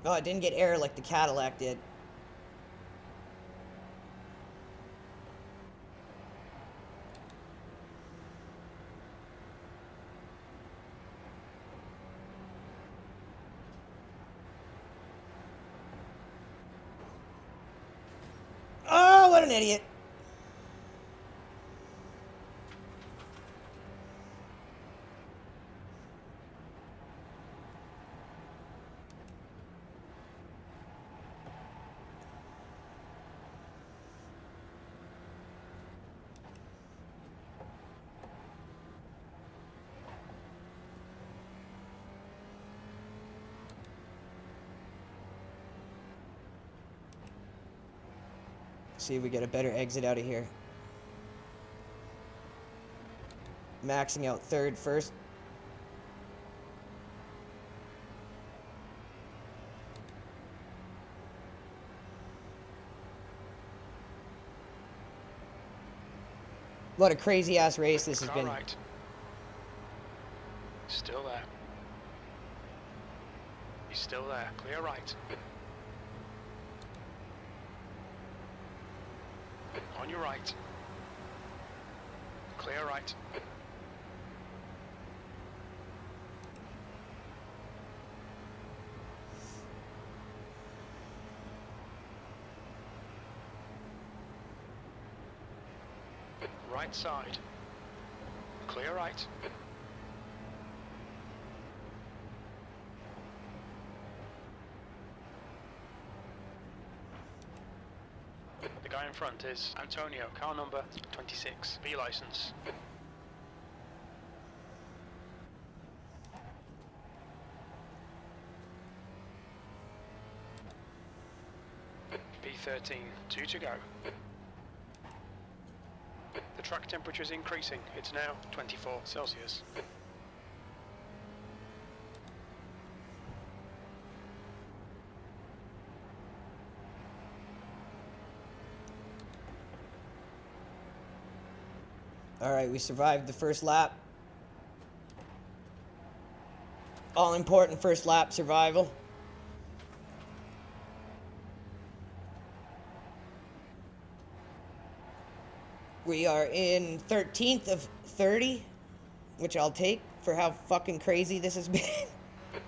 Oh, it didn't get air like the Cadillac did. Oh, what an idiot. See if we get a better exit out of here. Maxing out third first. What a crazy ass race this has Car been. right. Still there. He's still there. Clear right. On your right. Clear right. Right side. Clear right. The guy in front is Antonio, car number 26, B license. B13, 2 to go. The track temperature is increasing. It's now 24 Celsius. Alright, we survived the first lap. All important first lap survival. We are in 13th of 30, which I'll take for how fucking crazy this has been.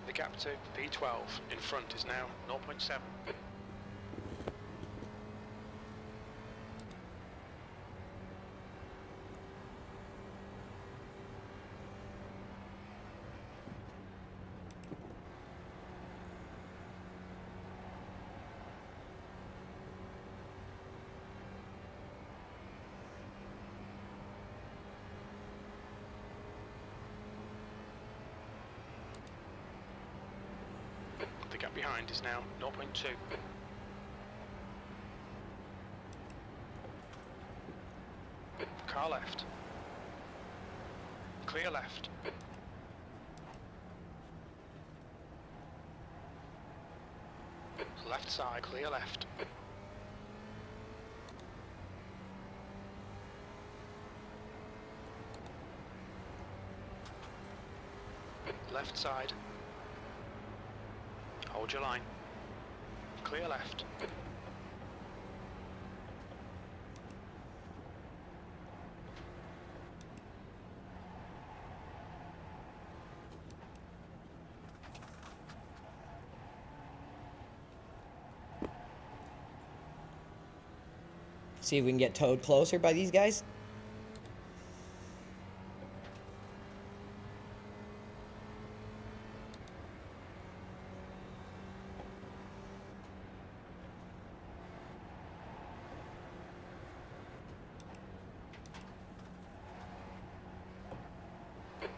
The gap to P12 in front is now 0.7. The gap behind is now 0.2. Car left. Clear left. Left side, clear left. Left side. Hold your line. Clear left. See if we can get towed closer by these guys.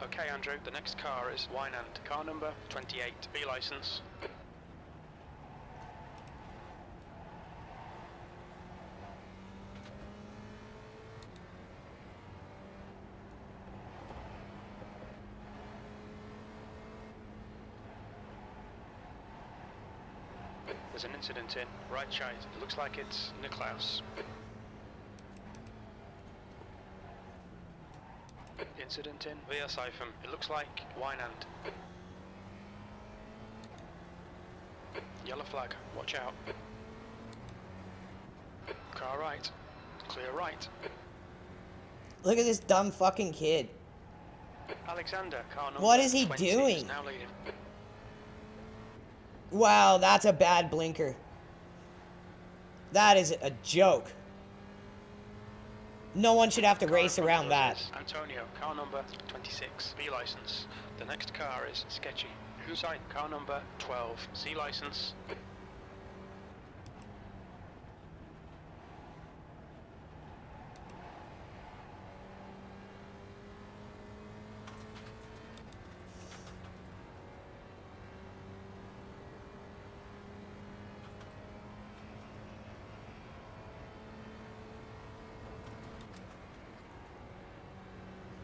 Okay, Andrew, the next car is Wynand, car number 28, B license. There's an incident in right side. It looks like it's Niklaus. Incident in via Siphon. It looks like Wynand. Yellow flag. Watch out. Car right. Clear right. Look at this dumb fucking kid. Alexander, car number What is he 20 is doing? now leading. Wow, that's a bad blinker. That is a joke. No one should have to race around that. Antonio, car number 26, B license. The next car is sketchy. Who's side? Car number 12, C license.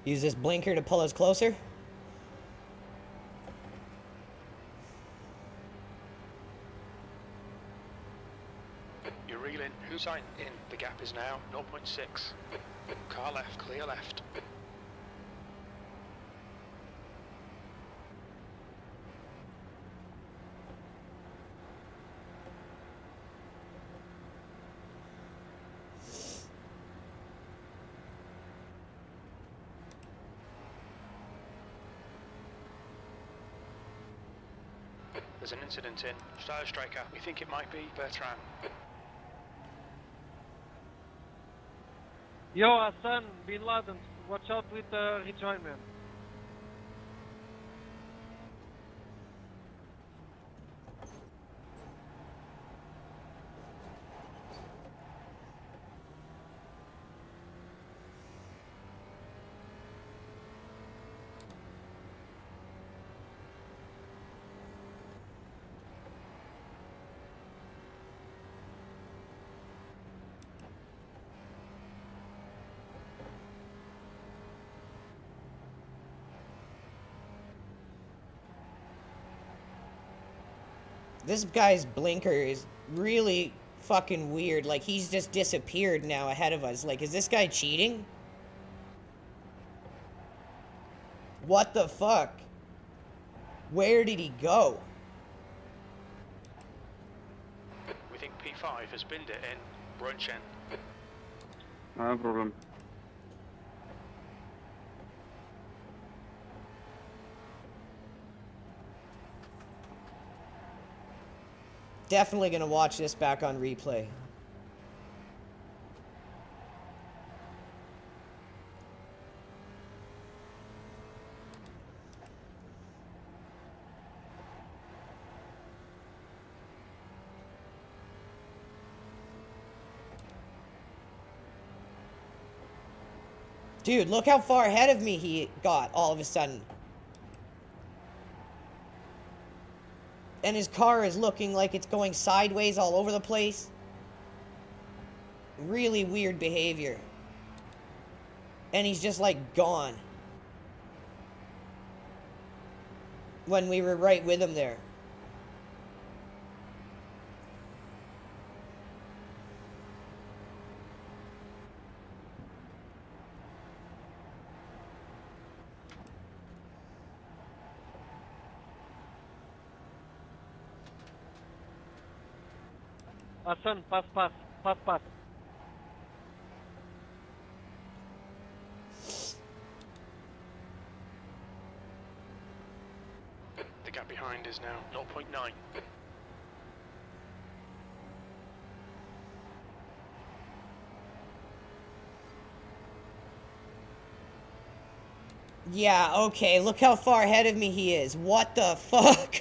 Use this blinker to pull us closer. You're reeling. Who's in? The gap is now 0.6. Car left, clear left. There's an incident in Style Striker. We think it might be Bertrand. Yo, Hassan, Bin Laden, watch out with the rejoinment. This guy's blinker is really fucking weird. Like, he's just disappeared now ahead of us. Like, is this guy cheating? What the fuck? Where did he go? We think P5 has binned it in Brunchen. No problem. Definitely gonna watch this back on replay. Dude, look how far ahead of me he got all of a sudden. And his car is looking like it's going sideways all over the place. Really weird behavior. And he's just like gone. When we were right with him there. Hassan, pass. The gap behind is now 0.9. Yeah, okay, look how far ahead of me he is. What the fuck?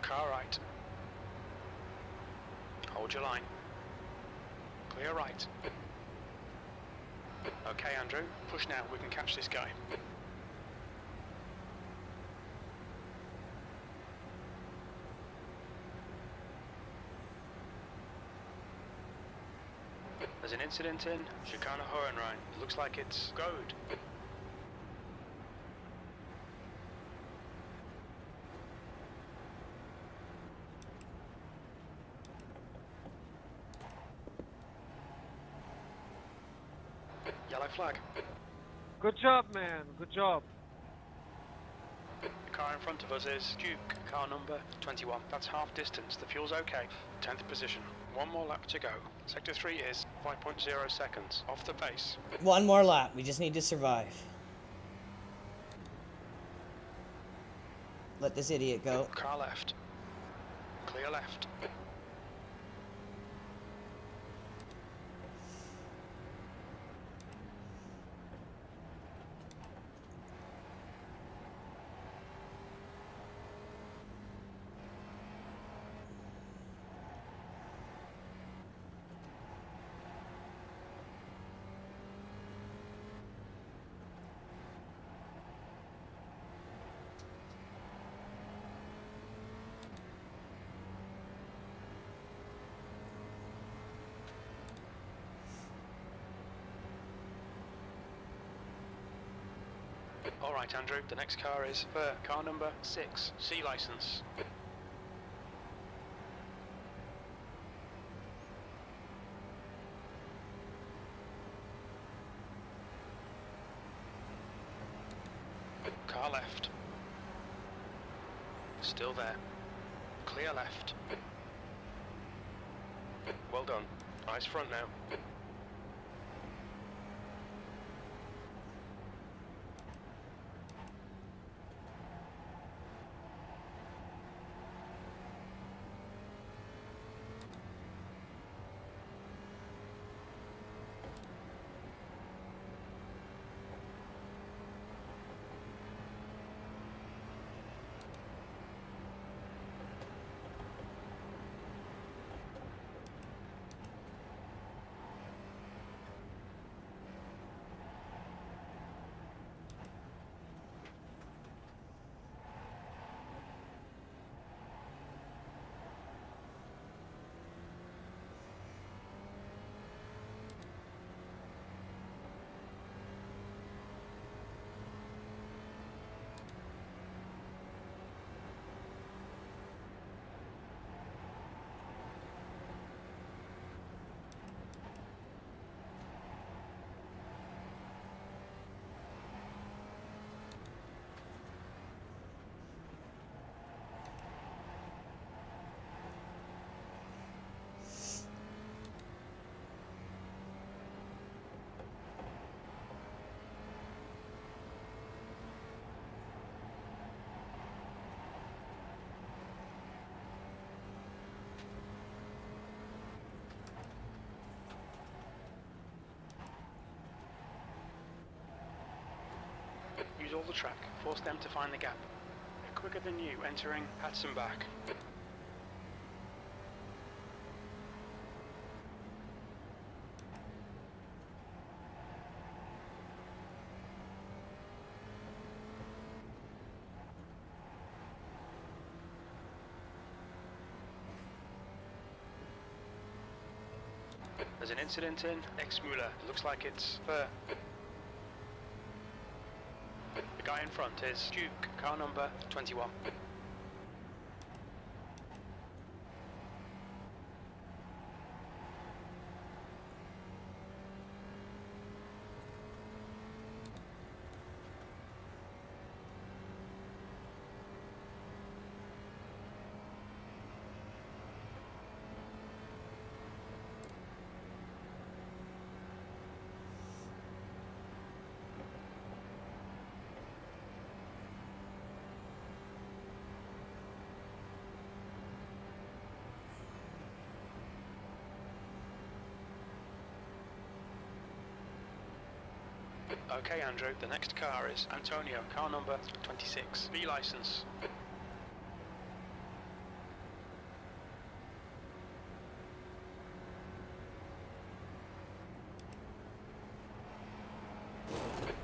Car right. Hold your line. Clear right. Okay, Andrew, push now. We can catch this guy. There's an incident in Chicana Hohenrhein. Looks like it's Goad. Yellow flag. Good job, man. Good job. The car in front of us is Duke, car number 21. That's half distance. The fuel's okay. 10th position. One more lap to go. Sector 3 is 5.0 seconds. Off the pace. One more lap. We just need to survive. Let this idiot go. Car left. Clear left. Alright, Andrew, the next car is for car number 6, C license. Car left. Still there. Clear left. Well done. Eyes front now. Use all the track. Force them to find the gap. They're quicker than you entering Hudson back. There's an incident in Exmuller. Looks like it's for... The guy in front is Duke, car number 21. Okay, Andrew, the next car is Antonio, car number 26, V license.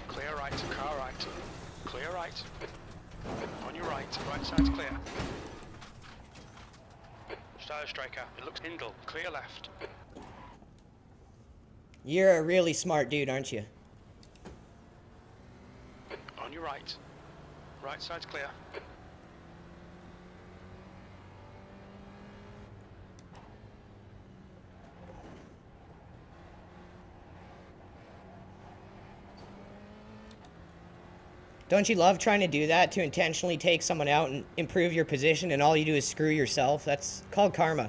Clear right, car right. Clear right. On your right, right side's clear. Style striker, it looks Hindle, clear left. You're a really smart dude, aren't you? On your right. Right side's clear. Don't you love trying to do that, to intentionally take someone out and improve your position, and all you do is screw yourself? That's called karma.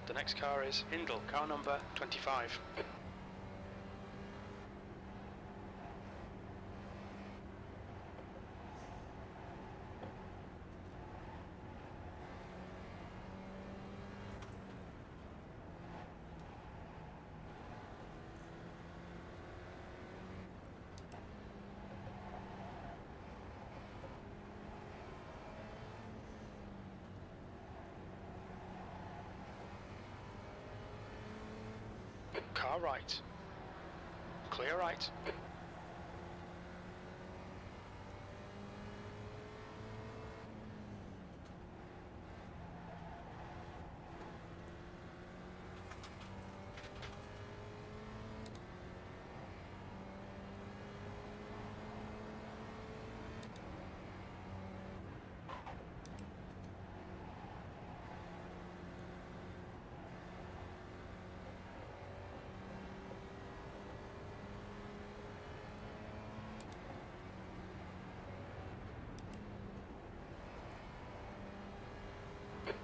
The next car is Hindle, car number 25. Car right. Clear right.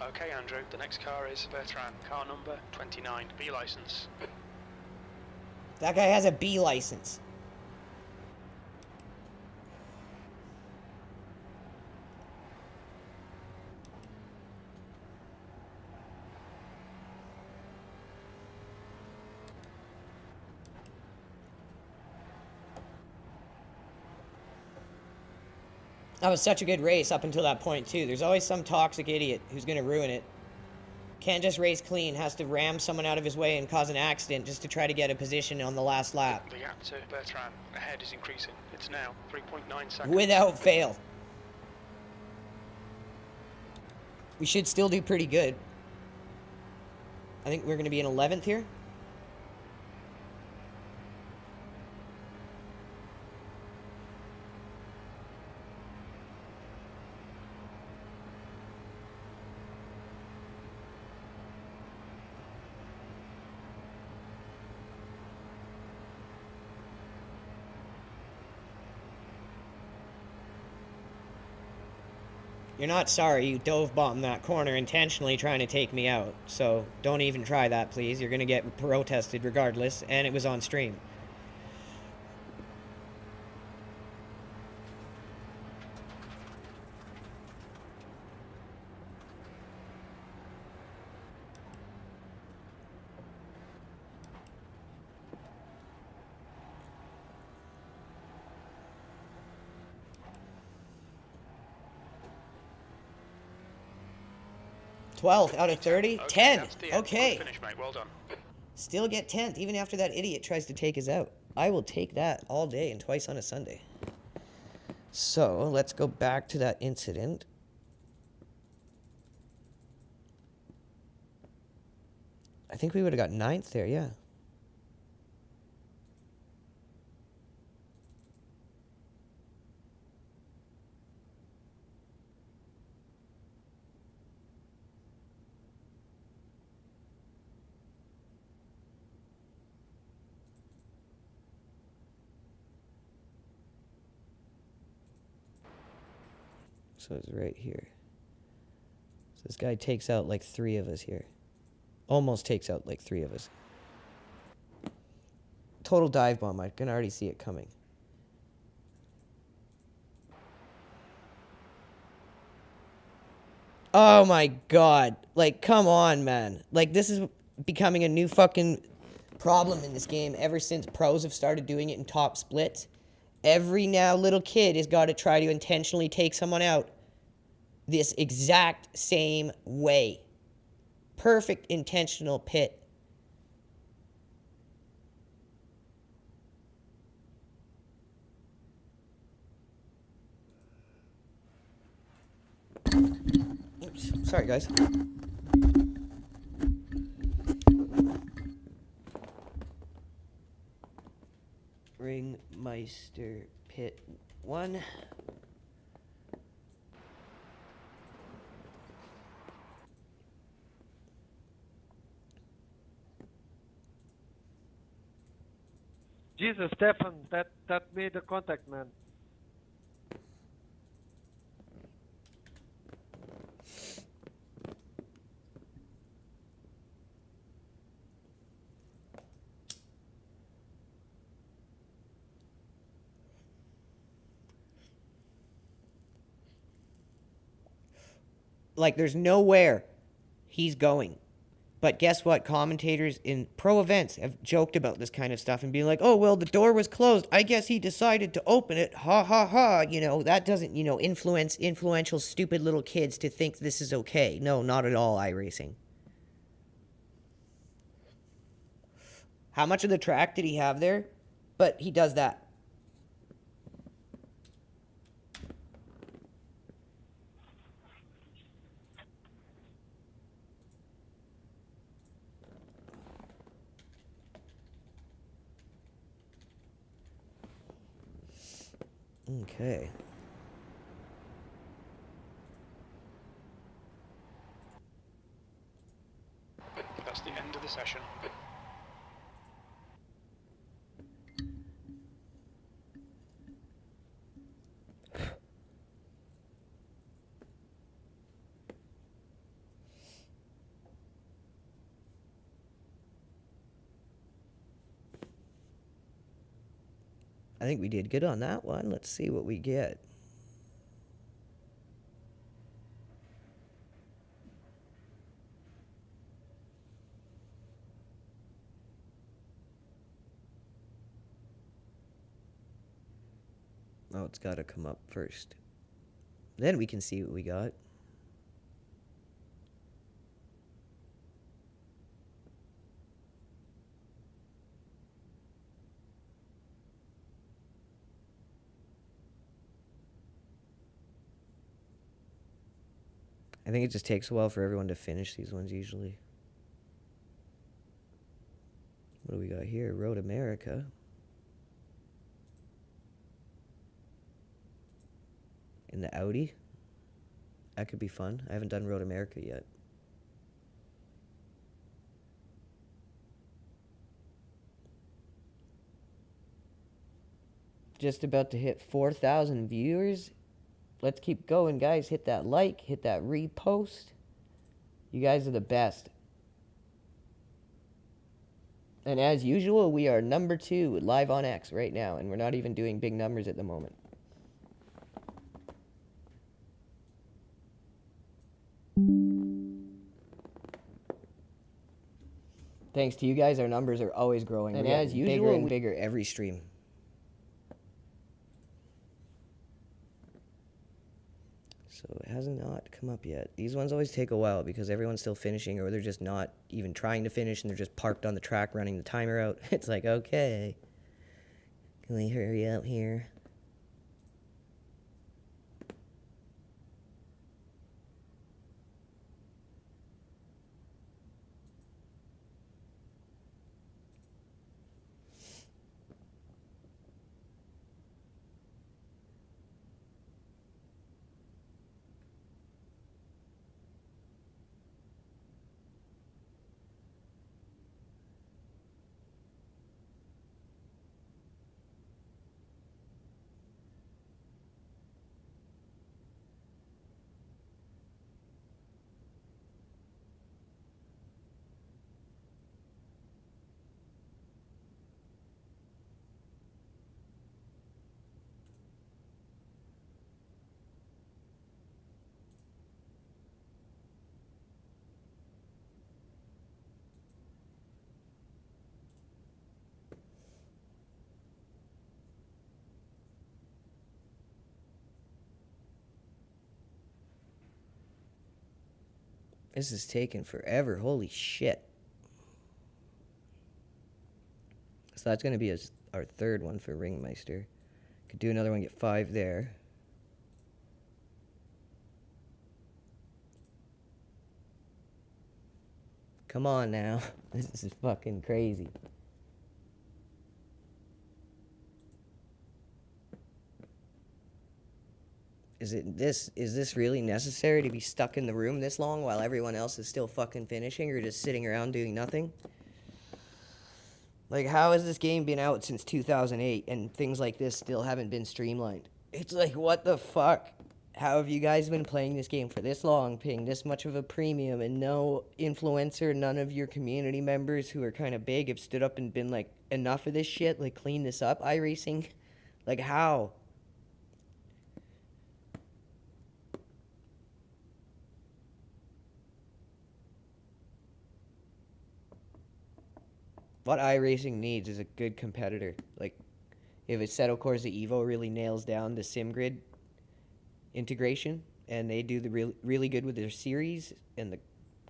Okay, Andrew, the next car is Bertrand, car number 29, B license. That guy has a B license. That was such a good race up until that point, too. There's always some toxic idiot who's going to ruin it. Can't just race clean, has to ram someone out of his way and cause an accident just to try to get a position on the last lap. The gap to Bertrand ahead is increasing. It's now 3.9 seconds. Without fail. We should still do pretty good. I think we're going to be in 11th here. You're not sorry you dove bombed that corner intentionally trying to take me out. So don't even try that, please. You're going to get protested regardless, and it was on stream. Twelfth out of 30? 10. Okay. Finish, mate. Well done. Still get 10th, even after that idiot tries to take us out. I will take that all day and twice on a Sunday. So, let's go back to that incident. I think we would have got 9th there, yeah. So it's right here. So this guy takes out like 3 of us here. Almost takes out like 3 of us. Total dive bomb. I can already see it coming. Oh my god. Like, come on, man. Like, this is becoming a new fucking problem in this game ever since pros have started doing it in top splits. Every now little kid has got to try to intentionally take someone out this exact same way. Perfect intentional pit. Oops, sorry guys. Ringmeister pit 1. Jesus, Stefan, that made the contact, man. Like, there's nowhere he's going. But guess what? Commentators in pro events have joked about this kind of stuff and being like, oh, well, the door was closed. I guess he decided to open it. Ha, ha, ha. You know, that doesn't, influence influential, stupid little kids to think this is okay. No, not at all, iRacing. How much of the track did he have there? But he does that. Okay. That's the end of the session. I think we did good on that one. Let's see what we get. Oh, it's got to come up first. Then we can see what we got. I think it just takes a while for everyone to finish these ones usually. What do we got here? Road America. In the Audi. That could be fun. I haven't done Road America yet. Just about to hit 4,000 viewers. Let's keep going, guys. Hit that like, hit that repost. You guys are the best. And as usual, we are number 2 live on X right now, and we're not even doing big numbers at the moment. Thanks to you guys, our numbers are always growing. And as usual, bigger and bigger every stream. So it has not come up yet. These ones always take a while because everyone's still finishing, or they're just not even trying to finish and they're just parked on the track running the timer out. It's like, okay, can we hurry up here? This is taking forever. Holy shit. So that's going to be our third one for Ringmeister. Could do another one, get 5 there. Come on now. This is fucking crazy. Is this really necessary to be stuck in the room this long while everyone else is still fucking finishing or just sitting around doing nothing? Like, how has this game been out since 2008 and things like this still haven't been streamlined? It's like, what the fuck? How have you guys been playing this game for this long, paying this much of a premium, and no influencer, none of your community members who are kind of big have stood up and been like, enough of this shit, like, clean this up, iRacing? Like, how? What iRacing needs is a good competitor. Like, if Assetto Corsa Evo really nails down the SimGrid integration, and they do the really good with their series and the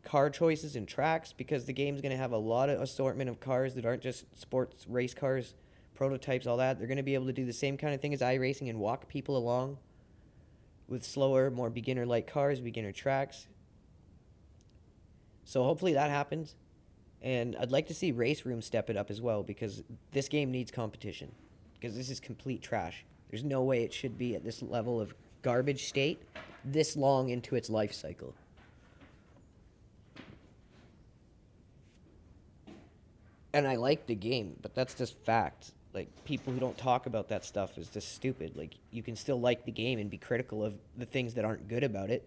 car choices and tracks, because the game's going to have a lot of assortment of cars that aren't just sports race cars, prototypes, all that. They're going to be able to do the same kind of thing as iRacing and walk people along with slower, more beginner-like cars, beginner tracks. So hopefully that happens. And I'd like to see Race Room step it up as well, because this game needs competition. Because this is complete trash. There's no way it should be at this level of garbage state this long into its life cycle. And I like the game, but that's just fact. Like, people who don't talk about that stuff is just stupid. Like, you can still like the game and be critical of the things that aren't good about it.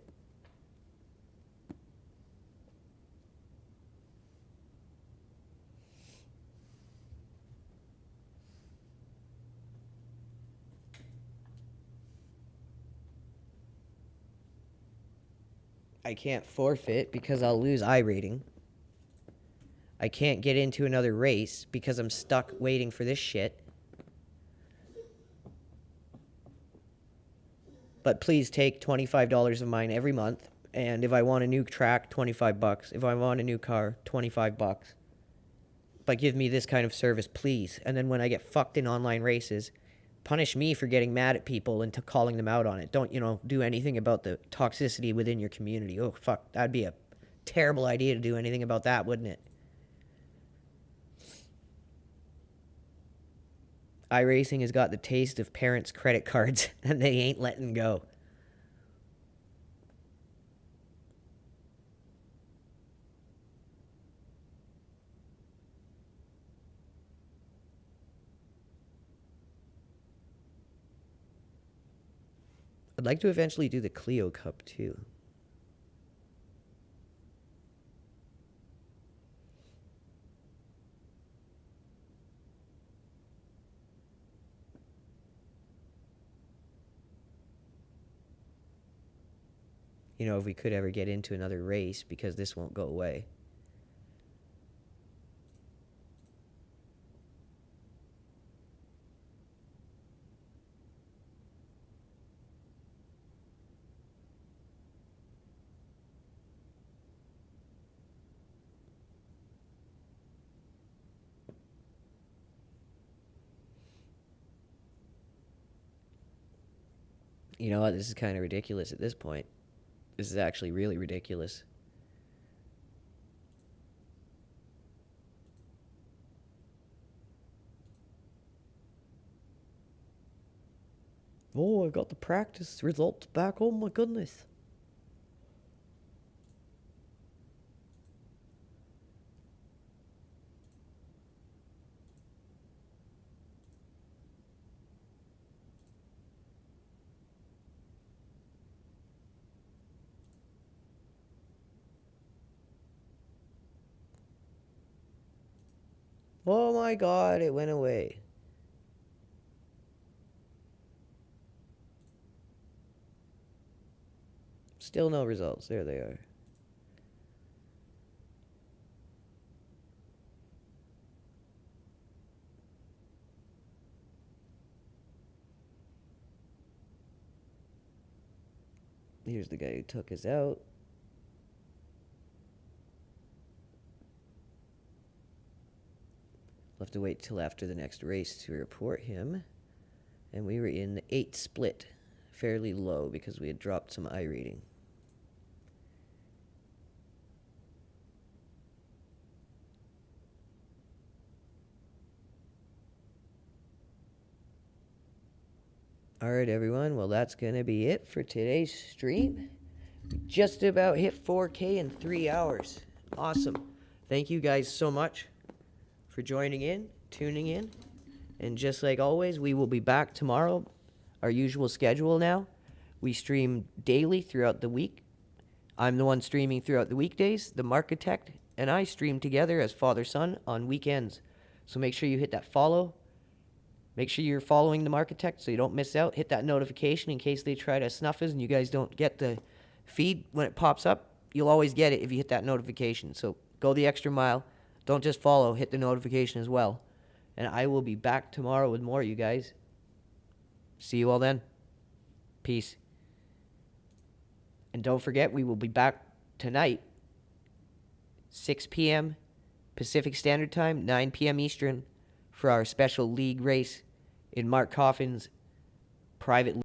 I can't forfeit because I'll lose I rating. I can't get into another race because I'm stuck waiting for this shit. But please take $25 of mine every month. And if I want a new track, $25. If I want a new car, $25. But give me this kind of service, please. And then when I get fucked in online races, punish me for getting mad at people and calling them out on it. Don't, do anything about the toxicity within your community. Oh, fuck. That'd be a terrible idea to do anything about that, wouldn't it? iRacing has got the taste of parents' credit cards, and they ain't letting go. I'd like to eventually do the Clio Cup, too. If we could ever get into another race, because this won't go away. You know what? This is kind of ridiculous at this point. This is actually really ridiculous. Oh, I got the practice results back. Oh my goodness. Oh my god, it went away. Still no results. There they are. Here's the guy who took us out. We'll have to wait till after the next race to report him. And we were in the 8 split. Fairly low because we had dropped some I rating. Alright, everyone. Well, that's going to be it for today's stream. We just about hit 4K in 3 hours. Awesome. Thank you guys so much for joining in, tuning in. And just like always, we will be back tomorrow. Our usual schedule now. We stream daily throughout the week. I'm the one streaming throughout the weekdays. The Markitect and I stream together as father-son on weekends. So make sure you hit that follow. Make sure you're following the Markitect so you don't miss out. Hit that notification in case they try to snuff us and you guys don't get the feed when it pops up. You'll always get it if you hit that notification. So go the extra mile. Don't just follow. Hit the notification as well. And I will be back tomorrow with more, you guys. See you all then. Peace. And don't forget, we will be back tonight, 6 p.m. Pacific Standard Time, 9 p.m. Eastern, for our special league race in Mark Coffin's private league.